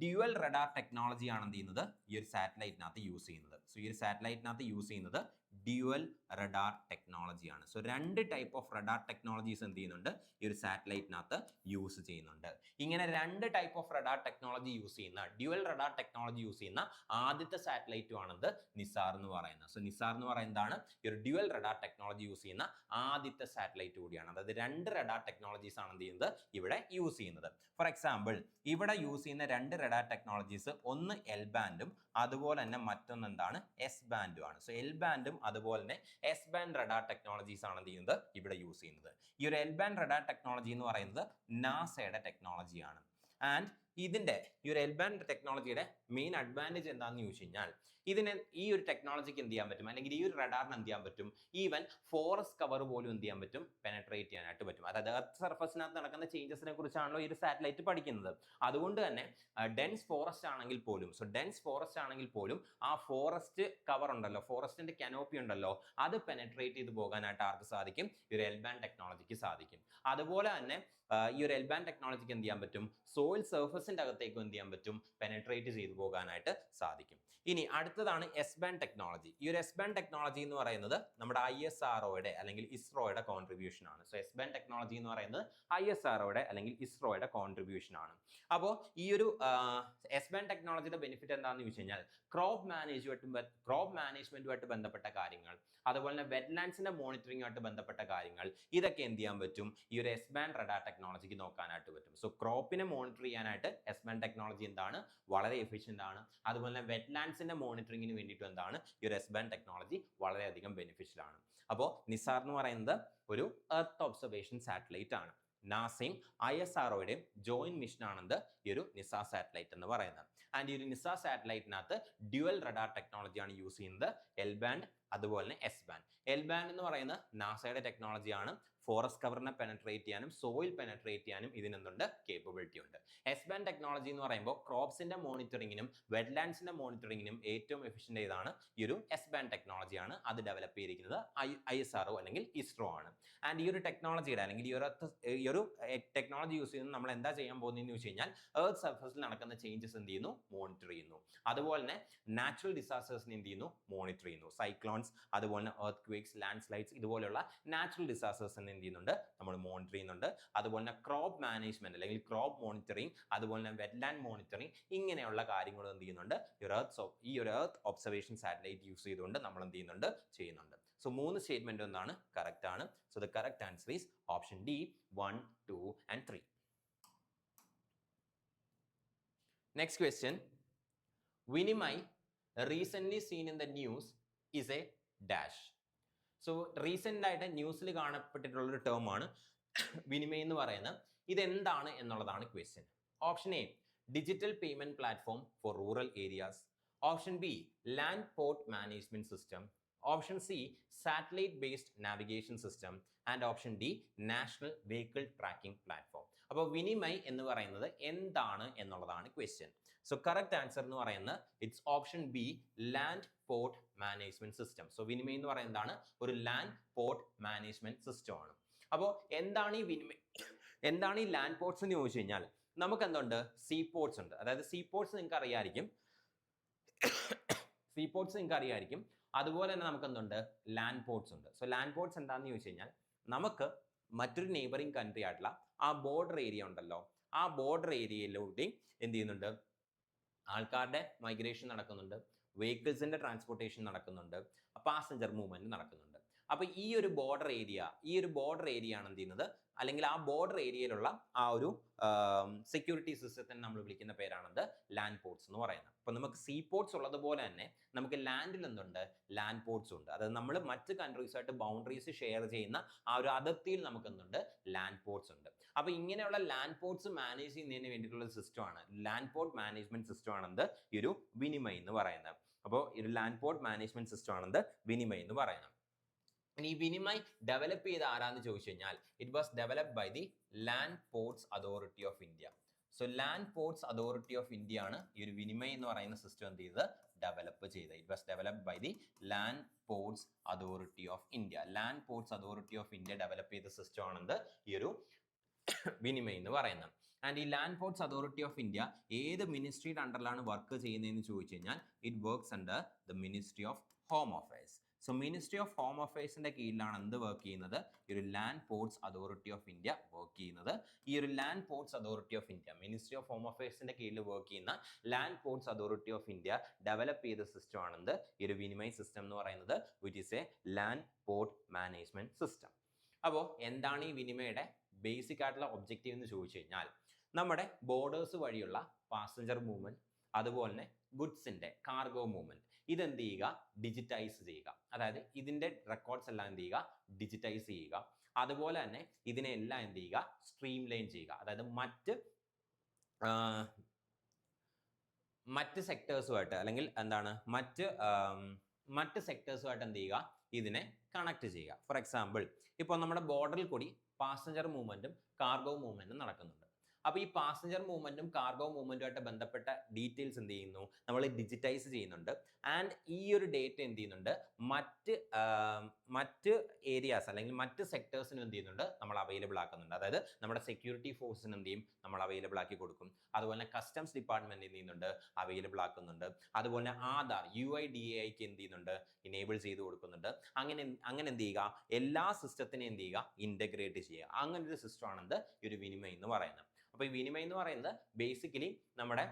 ഡ്യുവൽ റഡാർ ടെക്നോളജി ആണ് എന്ത് ചെയ്യുന്നത്, ഈ ഒരു സാറ്റലൈറ്റിനകത്ത് യൂസ് ചെയ്യുന്നത്. സോ ഈ ഒരു സാറ്റലൈറ്റിനകത്ത് യൂസ് ചെയ്യുന്നത് ഡ്യുവൽ റഡാർ ടെക്നോളജി ആണ്. സോ രണ്ട് ടൈപ്പ് ഓഫ് റഡാർ ടെക്നോളജീസ് എന്ത് ചെയ്യുന്നുണ്ട്, ഈ ഒരു സാറ്റലൈറ്റിനകത്ത് യൂസ് ചെയ്യുന്നുണ്ട്. ഇങ്ങനെ രണ്ട് type of radar technology use ചെയ്യുന്ന, ഡ്യുവൽ റഡാർ ടെക്നോളജി യൂസ് ചെയ്യുന്ന ആദ്യത്തെ സാറ്റലൈറ്റും ആണെന്ത്, നിസാർ എന്ന് പറയുന്നത്. സോ നിസാർ എന്ന് പറയുന്നതാണ് ഈ ഒരു ഡ്യുവൽ റഡാർ ടെക്നോളജി യൂസ് ചെയ്യുന്ന ആദ്യത്തെ സാറ്റലൈറ്റ് കൂടിയാണ്. അതായത് രണ്ട് റഡാർ ടെക്നോളജീസ് ആണ് എന്ത് ചെയ്യുന്നത്, ഇവിടെ യൂസ് ചെയ്യുന്നത്. ഫോർ എക്സാമ്പിൾ ഇവിടെ യൂസ് ചെയ്യുന്ന രണ്ട് റഡാർ ടെക്നോളജീസ്, ഒന്ന് എൽ ബാൻഡും അതുപോലെ തന്നെ മറ്റൊന്ന് എന്താണ്, എസ് ബാൻഡും ആണ്. സോ എൽ ബാൻഡും അതുപോലെ തന്നെ എസ് ബാൻഡ് റഡാർ ടെക്നോളജീസ് ആണ് എന്ത് ചെയ്യുന്നത്, ഇവിടെ യൂസ് ചെയ്യുന്നത്. ഈ ഒരു എൽ ബാൻഡ് റഡാർ ടെക്നോളജി എന്ന് പറയുന്നത് നാസയുടെ ടെക്നോളജിയാണ്. ആൻഡ് ഇതിന്റെ ഈ ഒരു എൽ ബാൻഡ് ടെക്നോളജിയുടെ മെയിൻ അഡ്വാൻറ്റേജ് എന്താണെന്ന് ചോദിച്ചു കഴിഞ്ഞാൽ ഇതിന് ഈ ഒരു ടെക്നോളജിക്ക് എന്ത് ചെയ്യാൻ പറ്റും, അല്ലെങ്കിൽ ഈ ഒരു റഡാറിന് എന്ത് ചെയ്യാൻ പറ്റും, ഈവൻ ഫോറസ്റ്റ് കവർ പോലും എന്ത് ചെയ്യാൻ പറ്റും, പെനട്രേറ്റ് ചെയ്യാനായിട്ട് പറ്റും. അതായത് എർത്ത് സർഫസിനകത്ത് നടക്കുന്ന ചേഞ്ചസിനെ കുറിച്ചാണല്ലോ ഈ ഒരു സാറ്റലൈറ്റ് പഠിക്കുന്നത്. അതുകൊണ്ട് തന്നെ ഡെൻസ് ഫോറസ്റ്റ് ആണെങ്കിൽ പോലും, സോ ഡെൻസ് ഫോറസ്റ്റ് ആണെങ്കിൽ പോലും ആ ഫോറസ്റ്റ് കവർ ഉണ്ടല്ലോ, ഫോറസ്റ്റിന്റെ കനോപ്പി ഉണ്ടല്ലോ, അത് പെനട്രേറ്റ് ചെയ്ത് പോകാനായിട്ട് ആർക്ക് സാധിക്കും, ഈ ഒരു എൽ ബാൻഡ് ടെക്നോളജിക്ക് സാധിക്കും. അതുപോലെ തന്നെ ഈ ഒരു എൽ ബാൻഡ് ടെക്നോളജിക്ക് എന്ത് ചെയ്യാൻ പറ്റും, സോയിൽ സർഫസിന്റെ അകത്തേക്ക് എന്ത് ചെയ്യാൻ പറ്റും, പെനട്രേറ്റ് ചെയ്തു പോകാനായിട്ട് സാധിക്കും. ഇനി അടുത്തതാണ് എസ് ബാൻഡ് ടെക്നോളജി. ഈ ഒരു എസ് ബാൻഡ് ടെക്നോളജി എന്ന് പറയുന്നത് നമ്മുടെ ISROയുടെ അല്ലെങ്കിൽ ഇസ്രോയുടെ കോൺട്രിബ്യൂഷൻ ആണ്. സോ എസ് ബാൻഡ് ടെക്നോളജി എന്ന് പറയുന്നത് ISROയുടെ അല്ലെങ്കിൽ ഇസ്രോയുടെ കോൺട്രിബ്യൂഷൻ ആണ്. അപ്പോൾ ഈ ഒരു എസ് ബാൻഡ് ടെക്നോളജിയുടെ ബെനിഫിറ്റ് എന്താണെന്ന് ചോദിച്ചു കഴിഞ്ഞാൽ ക്രോപ്പ് മാനേജ്മെന്റുമായിട്ട് ബന്ധപ്പെട്ട കാര്യങ്ങൾ, അതുപോലെ തന്നെ വെറ്റ്ലാൻഡ്സിന്റെ മോണിറ്ററിംഗുമായിട്ട് ബന്ധപ്പെട്ട കാര്യങ്ങൾ, ഇതൊക്കെ എന്ത് ചെയ്യാൻ പറ്റും, ഈ ഒരു എസ് ബാൻഡ് റഡാർ ടെക്നോളജിക്ക് നോക്കാനായിട്ട് പറ്റും. സോ ക്രോപ്പിനെ മോണിറ്റർ ചെയ്യാനായിട്ട് എസ് ബാൻഡ് ടെക്നോളജി എന്താണ്, വളരെ എഫിഷ്യന്റ് ആണ്. അതുപോലെ തന്നെ വെറ്റ്ലാൻഡ്സിന്റെ മോണിറ്ററിംഗിന് വേണ്ടിയിട്ട് എന്താണ്, ഈ ഒരു എസ് ബാൻഡ് ടെക്നോളജി വളരെയധികം ബെനിഫിഷ്യൽ ആണ്. അപ്പോൾ നിസാർ എന്ന് പറയുന്നത് ഒരു എർത്ത് ഒബ്സർവേഷൻ സാറ്റലൈറ്റ് ആണ്. നാസയും ISROയുടെയും ജോയിന്റ് മിഷൻ ആണെന്ത് ഈ ഒരു നിസാർ സാറ്റലൈറ്റ് എന്ന് പറയുന്നത്. ആൻഡ് ഈ ഒരു നിസാർ സാറ്റലൈറ്റിനകത്ത് ഡ്യുവൽ റഡാർ ടെക്നോളജിയാണ് യൂസ് ചെയ്യുന്നത്, എൽ ബാൻഡ് അതുപോലെ തന്നെ എസ് ബാൻഡ്. എൽ ബാൻഡ് എന്ന് പറയുന്നത് നാസയുടെ ടെക്നോളജിയാണ്. ഫോറസ്റ്റ് കവറിനെ പെനട്രേറ്റ് ചെയ്യാനും സോയിൽ പെനട്രേറ്റ് ചെയ്യാനും ഇതിനെന്തുണ്ട്, കേപ്പബിലിറ്റി ഉണ്ട്. എസ് ബാൻഡ് ടെക്നോളജി എന്ന് പറയുമ്പോൾ ക്രോപ്സിന്റെ മോണിറ്ററിങ്ങിനും വെറ്റ്ലാൻഡ്സിന്റെ മോണിറ്ററിങ്ങിനും ഏറ്റവും എഫിഷ്യന്റ് ഏതാണ്, ഈ ഒരു എസ് ബാൻഡ് ടെക്നോളജിയാണ്. അത് ഡെവലപ്പ് ചെയ്തിരിക്കുന്നത് ISRO അല്ലെങ്കിൽ ഇസ്രോ ആണ്. ആൻഡ് ഈ ഒരു ടെക്നോളജിയുടെ അല്ലെങ്കിൽ ഈ ഒരു ടെക്നോളജി യൂസ് ചെയ്യുന്നത് നമ്മൾ എന്താ ചെയ്യാൻ പോകുന്നതെന്ന് ചോദിച്ചു കഴിഞ്ഞാൽ എർത്ത് സർഫസിൽ നടക്കുന്ന ചേഞ്ചസ് എന്ത് ചെയ്യുന്നു, മോണിറ്റർ ചെയ്യുന്നു. അതുപോലെ തന്നെ നാച്ചുറൽ ഡിസാസ്റ്റേഴ്സിനെ എന്ത് ചെയ്യുന്നു, മോണിറ്റർ ചെയ്യുന്നു. സൈക്ലോൺസ്, അതുപോലെ തന്നെ എർത്ത് ക്വേക്സ്, ലാൻഡ് സ്ലൈഡ്സ്, ഇതുപോലെയുള്ള നാച്ചുറൽ ഡിസാസ്റ്റേഴ്സ് എന്ത് ചെയ്യുന്നുണ്ട്, നമ്മൾ മോണിറ്റർ ചെയ്യുന്നുണ്ട്. അതുപോലെ തന്നെ ക്രോപ്പ് മാനേജ്മെന്റ് അല്ലെങ്കിൽ ക്രോപ്പ് മോണിറ്ററിംഗ്, അതുപോലെ തന്നെ വെറ്റ്ലാൻഡ് മോണിറ്ററിംഗ്, ഇങ്ങനെയുള്ള കാര്യങ്ങൾ എന്ത് ചെയ്യുന്നുണ്ട്, ഈ ഒരു എർത്ത് ഒബ്സർവേഷൻ സാറ്റലൈറ്റ് യൂസ് ചെയ്തുകൊണ്ട് നമ്മൾ എന്ത് ചെയ്യുന്നുണ്ട്. സോ 3 സ്റ്റേറ്റ്മെന്റ് എന്താണ്, കറക്റ്റ് ആണ്. So the correct answer is option D 1, 2 and 3. Next question. Vinimai, recently seen in the news, is a dash. So recent ആയിട്ട് ന്യൂസിൽ കാണപ്പെട്ടിട്ടുള്ള ഒരു ടേം ആണ് വിനിമയ് എന്ന് പറയുന്നത്. ഇതെന്താണ് എന്നുള്ളതാണ് question. Option A digital payment platform for rural areas. Option B land port management system. Option C satellite based navigation system. And option D national vehicle tracking platform. അപ്പോൾ വിനിമയ് എന്ന് പറയുന്നത് എന്താണ് എന്നുള്ളതാണ് ക്വസ്റ്റ്യൻ. സോ കറക്റ്റ് ആൻസർ എന്ന് പറയുന്നത് it's option B land port management system. So Vinimay എന്ന് പറയുന്നതാണ് ഒരു ലാൻഡ് പോർട്ട് മാനേജ്മെന്റ് സിസ്റ്റം ആണ്. അപ്പോൾ എന്താണ് ഈ വിനിമയ്, എന്താണ് ഈ ലാൻഡ് പോർട്ട്സ് എന്ന് ചോദിച്ചു കഴിഞ്ഞാൽ നമുക്ക് എന്തുണ്ട്, സീ പോർട്ട്സ് ഉണ്ട്. അതായത് സീ പോർട്ട്സ് നിങ്ങൾക്ക് അറിയായിരിക്കും, സീ പോർട്ട്സ് നിങ്ങൾക്ക് അറിയായിരിക്കും. അതുപോലെ തന്നെ നമുക്ക് എന്തുണ്ട്, ലാൻഡ് പോർട്ട്സ് ഉണ്ട്. സോ ലാൻഡ് പോർട്ട്സ് എന്താണെന്ന് ചോദിച്ചു കഴിഞ്ഞാൽ നമുക്ക് മറ്റൊരു നെയ്ബറിംഗ് കൺട്രി ആയിട്ടുള്ള ആ ബോർഡർ ഏരിയ ഉണ്ടല്ലോ, ആ ബോർഡർ ഏരിയയിലൂടെ എന്ത് ചെയ്യുന്നുണ്ട്, ആൾക്കാരുടെ മൈഗ്രേഷൻ നടക്കുന്നുണ്ട്, വെഹിക്കിൾസിന്റെ ട്രാൻസ്പോർട്ടേഷൻ നടക്കുന്നുണ്ട്, പാസഞ്ചർ മൂവ്മെന്റ് നടക്കുന്നുണ്ട്. അപ്പൊ ഈ ഒരു ബോർഡർ ഏരിയ ആണ് എന്ത് ചെയ്യുന്നത്, അല്ലെങ്കിൽ ആ ബോർഡർ ഏരിയയിലുള്ള ആ ഒരു സെക്യൂരിറ്റി സിസ്റ്റത്തിന് നമ്മൾ വിളിക്കുന്ന പേരാണെന്ത്, ലാൻഡ് പോർട്ട്സ് എന്ന് പറയുന്നത്. അപ്പൊ നമുക്ക് സീ പോർട്ട്സ് ഉള്ളതുപോലെ തന്നെ നമുക്ക് ലാൻഡിൽ എന്തുണ്ട്, ലാൻഡ് പോർട്ട്സ് ഉണ്ട്. അതായത് നമ്മൾ മറ്റ് കൺട്രീസായിട്ട് ബൗണ്ടറീസ് ഷെയർ ചെയ്യുന്ന ആ ഒരു അതിർത്തിയിൽ നമുക്ക് എന്തുണ്ട്, ലാൻഡ് പോർട്ട്സ് ഉണ്ട്. അപ്പൊ ഇങ്ങനെയുള്ള ലാൻഡ് പോർട്ട്സ് മാനേജ് ചെയ്യുന്നതിന് വേണ്ടിയിട്ടുള്ള സിസ്റ്റമാണ്, ലാൻഡ് പോർട്ട് മാനേജ്മെന്റ് സിസ്റ്റം ആണെന്ത് ഈ ഒരു വിനിമയ് എന്ന് പറയുന്നത്. അപ്പോൾ ഈ ഒരു ലാൻഡ് പോർട്ട് മാനേജ്മെന്റ് സിസ്റ്റം ആണെന്ത് വിനിമയ് എന്ന് പറയുന്നത്. ഇനി വിനിമയ് ഡെവലപ്പ് ചെയ്ത ആരാന്ന് ചോദിച്ചു കഴിഞ്ഞാൽ it was developed by the land ports authority of India. So land ports authority of India ആണ് ഈ ഒരു വിനിമയ് എന്ന് പറയുന്ന സിസ്റ്റം എന്ത് ചെയ്തത്, ഡെവലപ്പ് ചെയ്തത്. It was developed by the land ports authority of India. Land ports authority of India develop ചെയ്ത system ആണെന്ത് ഈ ഒരു വിനിമയ് എന്ന് പറയുന്നത്. ആൻഡ് ഈ land ports authority of India ഏത് മിനിസ്ട്രിയുടെ അണ്ടറിലാണ് വർക്ക് ചെയ്യുന്നതെന്ന് ചോദിച്ചു കഴിഞ്ഞാൽ it works under the ministry of home affairs. So ministry of home അഫയേഴ്സിന്റെ കീഴിലാണ് എന്ത് വർക്ക് ചെയ്യുന്നത്, ഈ ഒരു land ports authority of India work ചെയ്യുന്നത്. ഈ ഒരു land ports authority of India, ministry of home അഫയേഴ്സിന്റെ കീഴിൽ വർക്ക് ചെയ്യുന്ന land ports authority of India develop ചെയ്ത സിസ്റ്റം ആണെന്ത് ഈ ഒരു വിനിമയ് സിസ്റ്റം എന്ന് പറയുന്നത്, which is a land port management system. അപ്പോൾ എന്താണ് ഈ വിനിമയുടെ ബേസിക് ആയിട്ടുള്ള ഒബ്ജക്റ്റീവ് എന്ന് ചോദിച്ചു കഴിഞ്ഞാൽ നമ്മുടെ ബോർഡേഴ്സ് വഴിയുള്ള പാസഞ്ചർ മൂവ്മെന്റ്, അതുപോലെ തന്നെ ഗുഡ്സിന്റെ കാർഗോ മൂവ്മെന്റ്, ഇതെന്ത് ചെയ്യുക, ഡിജിറ്റൈസ് ചെയ്യുക. അതായത് ഇതിന്റെ റെക്കോർഡ്സ് എല്ലാം എന്ത് ചെയ്യുക, ഡിജിറ്റൈസ് ചെയ്യുക. അതുപോലെ തന്നെ ഇതിനെല്ലാം എന്ത് ചെയ്യുക, സ്ട്രീം ലൈൻ ചെയ്യുക. അതായത് മറ്റ് സെക്ടേഴ്സുമായിട്ട് അല്ലെങ്കിൽ എന്താണ് മറ്റ് സെക്ടേഴ്സുമായിട്ട് എന്ത് ചെയ്യുക, ഇതിനെ കണക്ട് ചെയ്യുക. ഫോർ എക്സാമ്പിൾ ഇപ്പോൾ നമ്മുടെ ബോർഡറിൽ കൂടി പാസഞ്ചർ മൂവ്മെന്റും കാർഗോ മൂവ്മെന്റും നടക്കുന്നുണ്ട്. അപ്പോൾ ഈ പാസഞ്ചർ മൂവ്മെന്റും കാർഗോ മൂവ്മെന്റുമായിട്ട് ബന്ധപ്പെട്ട ഡീറ്റെയിൽസ് എന്ത് ചെയ്യുന്നു, നമ്മൾ ഡിജിറ്റൈസ് ചെയ്യുന്നുണ്ട്. ആൻഡ് ഈ ഒരു ഡേറ്റ എന്ത് ചെയ്യുന്നുണ്ട്, മറ്റ് ഏരിയാസ് അല്ലെങ്കിൽ മറ്റ് സെക്ടേഴ്സിനും എന്ത് ചെയ്യുന്നുണ്ട്, നമ്മൾ അവൈലബിൾ ആക്കുന്നുണ്ട്. അതായത് നമ്മുടെ സെക്യൂരിറ്റി ഫോഴ്സിന് എന്ത് ചെയ്യും, നമ്മൾ അവൈലബിൾ ആക്കി കൊടുക്കും. അതുപോലെ കസ്റ്റംസ് ഡിപ്പാർട്ട്മെന്റ് എന്ത് ചെയ്യുന്നുണ്ട്, അവൈലബിൾ ആക്കുന്നുണ്ട്. അതുപോലെ ആധാർ UIDAIക്ക് എന്ത് ചെയ്യുന്നുണ്ട്, ഇനേബിൾ ചെയ്ത് കൊടുക്കുന്നുണ്ട്. അങ്ങനെ എന്ത് ചെയ്യുക, എല്ലാ സിസ്റ്റത്തിനെയും എന്ത് ചെയ്യുക, ഇന്റഗ്രേറ്റ് ചെയ്യുക. അങ്ങനെ ഒരു സിസ്റ്റം ആണെന്ത് ഈ ഒരു വിനിമയ് എന്ന് പറയുന്നത്. അപ്പോൾ ഈ വിനിമയ് എന്ന് പറയുന്നത് ബേസിക്കലി നമ്മുടെ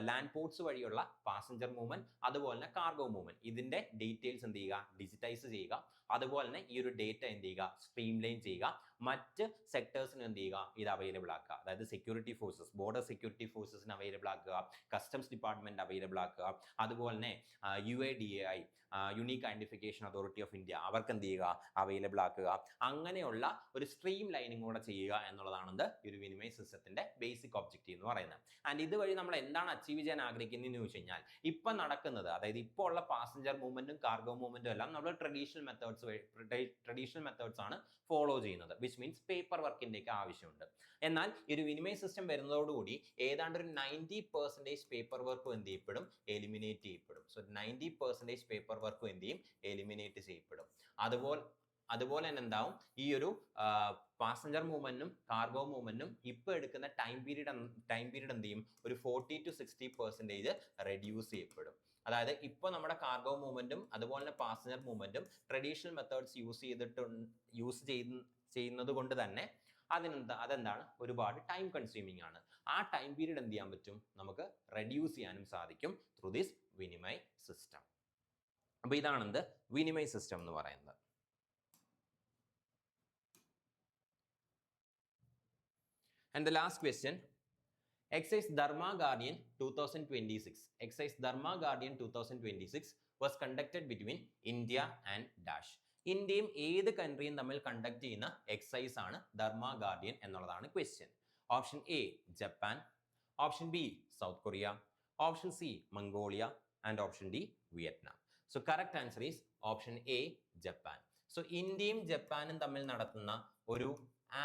ലാൻഡ് പോർട്ട്സ് വഴിയുള്ള പാസഞ്ചർ മൂവ്മെന്റ്, അതുപോലെ തന്നെ കാർഗോ മൂവ്മെന്റ്, ഇതിന്റെ ഡീറ്റെയിൽസ് എന്ത് ചെയ്യുക, ഡിജിറ്റൈസ് ചെയ്യുക. അതുപോലെ തന്നെ ഈ ഒരു ഡേറ്റ എന്ത് ചെയ്യുക, സ്ട്രീം ലൈൻ ചെയ്യുക. മറ്റ് സെക്ടേഴ്സിന് എന്ത് ചെയ്യുക, ഇത് അവൈലബിൾ ആക്കുക. അതായത് സെക്യൂരിറ്റി ഫോഴ്സസ്, ബോർഡർ സെക്യൂരിറ്റി ഫോഴ്സസിന് അവൈലബിൾ ആക്കുക, കസ്റ്റംസ് ഡിപ്പാർട്ട്മെന്റ് അവൈലബിൾ ആക്കുക. അതുപോലെ തന്നെ UIDAI unique identification authority of India അവർക്ക് എന്ത് ചെയ്യുക, അവൈലബിൾ ആക്കുക. അങ്ങനെയുള്ള ഒരു സ്ട്രീം ലൈനിങ് കൂടെ ചെയ്യുക എന്നുള്ളതാണ് ഈ ഒരു വിനിമയ് സിസ്റ്റത്തിന്റെ ബേസിക് ഒബ്ജക്റ്റീവ് എന്ന് പറയുന്നത്. ആൻഡ് ഇതുവഴി നമ്മൾ എന്താണ് അച്ചീവ് ചെയ്യാൻ ആഗ്രഹിക്കുന്നതെന്ന് ചോദിച്ചു കഴിഞ്ഞാൽ ഇപ്പം നടക്കുന്നത്, അതായത് ഇപ്പോൾ ഉള്ള പാസഞ്ചർ മൂവ്മെന്റും കാർഗോ മൂവ്മെന്റും എല്ലാം നമ്മൾ ട്രഡീഷണൽ മെത്തേഡ്സ് ആണ് ഫോളോ ചെയ്യുന്നത്. വിച്ച് മീൻസ് പേപ്പർ വർക്കിന്റെ ഒക്കെ ആവശ്യമുണ്ട്. എന്നാൽ ഈ ഒരു വിനിമയ് സിസ്റ്റം വരുന്നതോടുകൂടി ഏതാണ്ട് ഒരു 90% പേപ്പർ വർക്കും എന്ത് ചെയ്യപ്പെടും, എലിമിനേറ്റ് ചെയ്യപ്പെടും. സോ 90% പേപ്പർ വർക്കും എന്ത് ചെയ്യും, എലിമിനേറ്റ് ചെയ്യപ്പെടും. അതുപോലെ തന്നെ എന്താവും, ഈ ഒരു പാസഞ്ചർ മൂവ്മെന്റും കാർഗോ മൂവ്മെന്റും ഇപ്പൊ എടുക്കുന്ന ടൈം പീരീഡ് എന്ത് ചെയ്യും, ഒരു 40 to 60% റെഡ്യൂസ് ചെയ്യപ്പെടും. അതായത് ഇപ്പൊ നമ്മുടെ കാർഗോ മൂവ്മെന്റും അതുപോലെ തന്നെ പാസഞ്ചർ മൂവ്മെന്റും ട്രഡീഷണൽ മെത്തേഡ്സ് യൂസ് ചെയ്യുന്നത് കൊണ്ട് തന്നെ അതെന്താണ്, ഒരുപാട് ടൈം കൺസ്യൂമിംഗ് ആണ്. ആ ടൈം പീരീഡ് എന്ത് ചെയ്യാൻ പറ്റും, നമുക്ക് റെഡ്യൂസ് ചെയ്യാനും സാധിക്കും ത്രൂ ദിസ് വിനിമയ് സിസ്റ്റം. അപ്പൊ ഇതാണ് വിനിമയ് സിസ്റ്റം എന്ന് പറയുന്നത്. And the last question, Exercise Dharma Guardian 2026 was conducted between India and Dash. ഇന്ത്യയും ഏത് കൺട്രിയും തമ്മിൽ കണ്ടക്ട് ചെയ്യുന്ന എക്സസൈസ് ആണ് ധർമ്മ ഗാർഡിയൻ എന്നുള്ളതാണ് question. Option A Japan, option B south Korea, option C Mongolia and option D Vietnam. So correct answer is option A Japan. So ഇന്ത്യയും ജപ്പാനും തമ്മിൽ നടത്തുന്ന ഒരു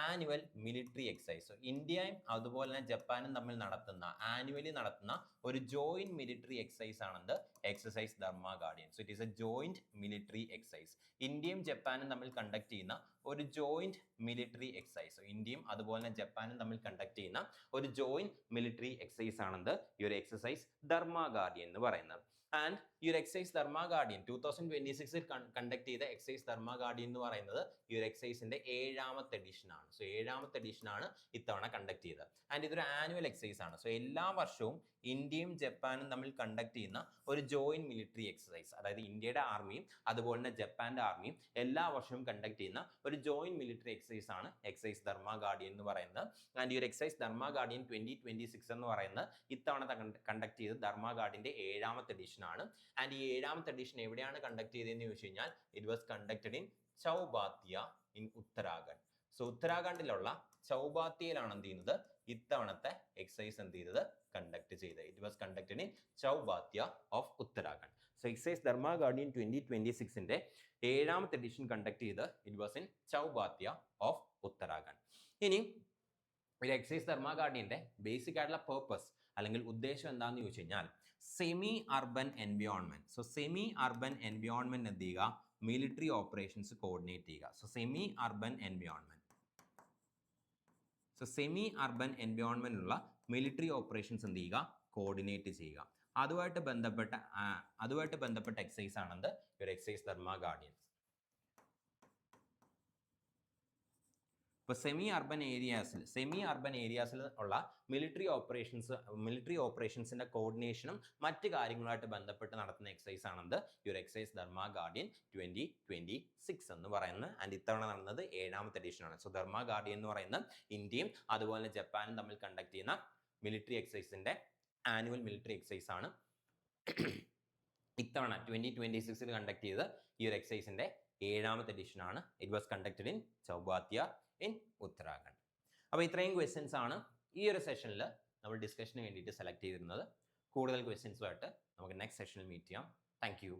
ആനുവൽ മിലിറ്ററി എക്സസൈസ്, സോ ഇന്ത്യയും അതുപോലെ തന്നെ ജപ്പാനും തമ്മിൽ നടത്തുന്ന ആനുവലി നടത്തുന്ന ഒരു ജോയിന്റ് മിലിറ്ററി എക്സസൈസ് ആണെന്ത് exercise Dharma guardian. So it is a joint military exercise. ഇന്ത്യയും ജപ്പാനും തമ്മിൽ കണ്ടക്ട് ചെയ്യുന്ന ഒരു ജോയിന്റ് മിലിറ്ററി എക്സസൈസ്, ഇന്ത്യയും അതുപോലെ തന്നെ ജപ്പാനും തമ്മിൽ കണ്ടക്ട് ചെയ്യുന്ന ഒരു ജോയിന്റ് മിലിറ്ററി എക്സസൈസ് ആണെന്ത് ഈ ഒരു എക്സസൈസ് ധർമ്മ ഗാർഡിയൻ എന്ന് പറയുന്നത്. ആൻഡ് ഈ ഒരു എക്സസൈസ് ധർമ്മ ഗാർഡിയൻ 2026 കണ്ടക്ട് ചെയ്ത എക്സസൈസ് ധർമ്മ ഗാർഡിയൻ എന്ന് പറയുന്നത് ഈ ഒരു എക്സസൈസിന്റെ 7ാമത്തെ എഡിഷൻ ആണ്. സോ 7ാമത്തെ എഡിഷൻ ആണ് ഇത്തവണ കണ്ടക്ട് ചെയ്തത്. ആൻഡ് ഇതൊരു ആനുവൽ എക്സസൈസ് ആണ്. സോ എല്ലാ വർഷവും ഇന്ത്യയും ജപ്പാനും തമ്മിൽ കണ്ടക്ട് ചെയ്യുന്ന ഒരു ജോയിന്റ് മിലിറ്ററി എക്സസൈസ്, അതായത് ഇന്ത്യയുടെ ആർമിയും അതുപോലെ തന്നെ ജപ്പാന്റെ ആർമിയും എല്ലാ വർഷവും കണ്ടക്ട് ചെയ്യുന്ന ഒരു ജോയിന്റ് മിലിറ്ററി എക്സസൈസ് ആണ് എക്സസൈസ് ധർമ്മ ഗാർഡിയൻ എന്ന് പറയുന്നത്. ആൻഡ് ഈ ഒരു എക്സസൈസ് ധർമ്മ ഗാർഡിയൻ 2026 എന്ന് പറയുന്നത് ഇത്തവണ കണ്ടക്ട് ചെയ്ത് ധർമ്മ ഗാർഡിയന്റെ 7ാമത്തെ എഡിഷൻ ആണ്. ആൻഡ് ഈ 7ാമത്തെ എഡിഷൻ എവിടെയാണ് കണ്ടക്ട് ചെയ്തതെന്ന് ചോദിച്ചു കഴിഞ്ഞാൽ it was conducted in Chaubattia in Uttarakhand. So ഉത്തരാഖണ്ഡിലുള്ള ചൗബാത്തിയയിലാണ് എന്ത് ചെയ്യുന്നത് ഇത്തവണത്തെ എക്സസൈസ് എന്ത് ചെയ്തത് കണ്ടക്ട് ചെയ്തത്. It was conducted in Chaubattia of Uttarakhand. So exercise Dharma guardian 2026ന്റെ 7ാമത്തെ എഡിഷൻ കണ്ടക്ട് ചെയ്ത് it was in Chaubattia of Uttarakhand. ഇനി ഒരു എക്സസൈസ് ധർമ്മ ഗാർഡിയന്റെ ബേസിക് ആയിട്ടുള്ള പേർപ്പസ് അല്ലെങ്കിൽ ഉദ്ദേശം എന്താണെന്ന് ചോദിച്ചു കഴിഞ്ഞാൽ semi urban environment. So semi urban environment എന്ത് ചെയ്യുക മിലിറ്ററി ഓപ്പറേഷൻസ് കോർഡിനേറ്റ് ചെയ്യുക. So semi urban environment, so semi urban എൻവയോൺമെന്റിലുള്ള മിലിറ്ററി ഓപ്പറേഷൻസ് എന്ത് ചെയ്യുക കോർഡിനേറ്റ് ചെയ്യുക. അതുമായിട്ട് ബന്ധപ്പെട്ട എക്സസൈസ് ആണെന്ത് ഒരു എക്സസൈസ് ധർമ്മ ഗാർഡിയൻ. ഇപ്പോൾ സെമി അർബൻ ഏരിയാസിൽ ഉള്ള മിലിറ്ററി ഓപ്പറേഷൻസിന്റെ കോർഡിനേഷനും മറ്റ് കാര്യങ്ങളുമായിട്ട് ബന്ധപ്പെട്ട് നടത്തുന്ന എക്സസൈസ് ആണെന്ത് ഈ ഒരു എക്സസൈസ് ധർമ്മ ഗാർഡിയൻ 2026 എന്ന് പറയുന്നത്. ആൻഡ് ഇത്തവണ നടന്നത് 7ാമത്തെ എഡിഷൻ ആണ്. സോ ധർമ്മ ഗാർഡിയൻ എന്ന് പറയുന്നത് ഇന്ത്യയും അതുപോലെ ജപ്പാനും തമ്മിൽ കണ്ടക്ട് ചെയ്യുന്ന മിലിറ്ററി എക്സസൈസിന്റെ ആനുവൽ മിലിറ്ററി എക്സസൈസ് ആണ്. ഇത്തവണ 2026 കണ്ടക്ട് ചെയ്ത് ഈ ഒരു എക്സസൈസിന്റെ 7ാമത്തെ എഡിഷൻ ആണ്. It was conducted in Chaubattia in Uttarakhand. അപ്പോൾ ഇത്രയും ക്വസ്റ്റ്യൻസ് ആണ് ഈ ഒരു സെഷനിൽ നമ്മൾ ഡിസ്കഷന് വേണ്ടിയിട്ട് സെലക്ട് ചെയ്തിരുന്നത്. കൂടുതൽ ക്വസ്റ്റ്യൻസുമായിട്ട് നമുക്ക് നെക്സ്റ്റ് സെഷനിൽ മീറ്റ് ചെയ്യാം. Thank you.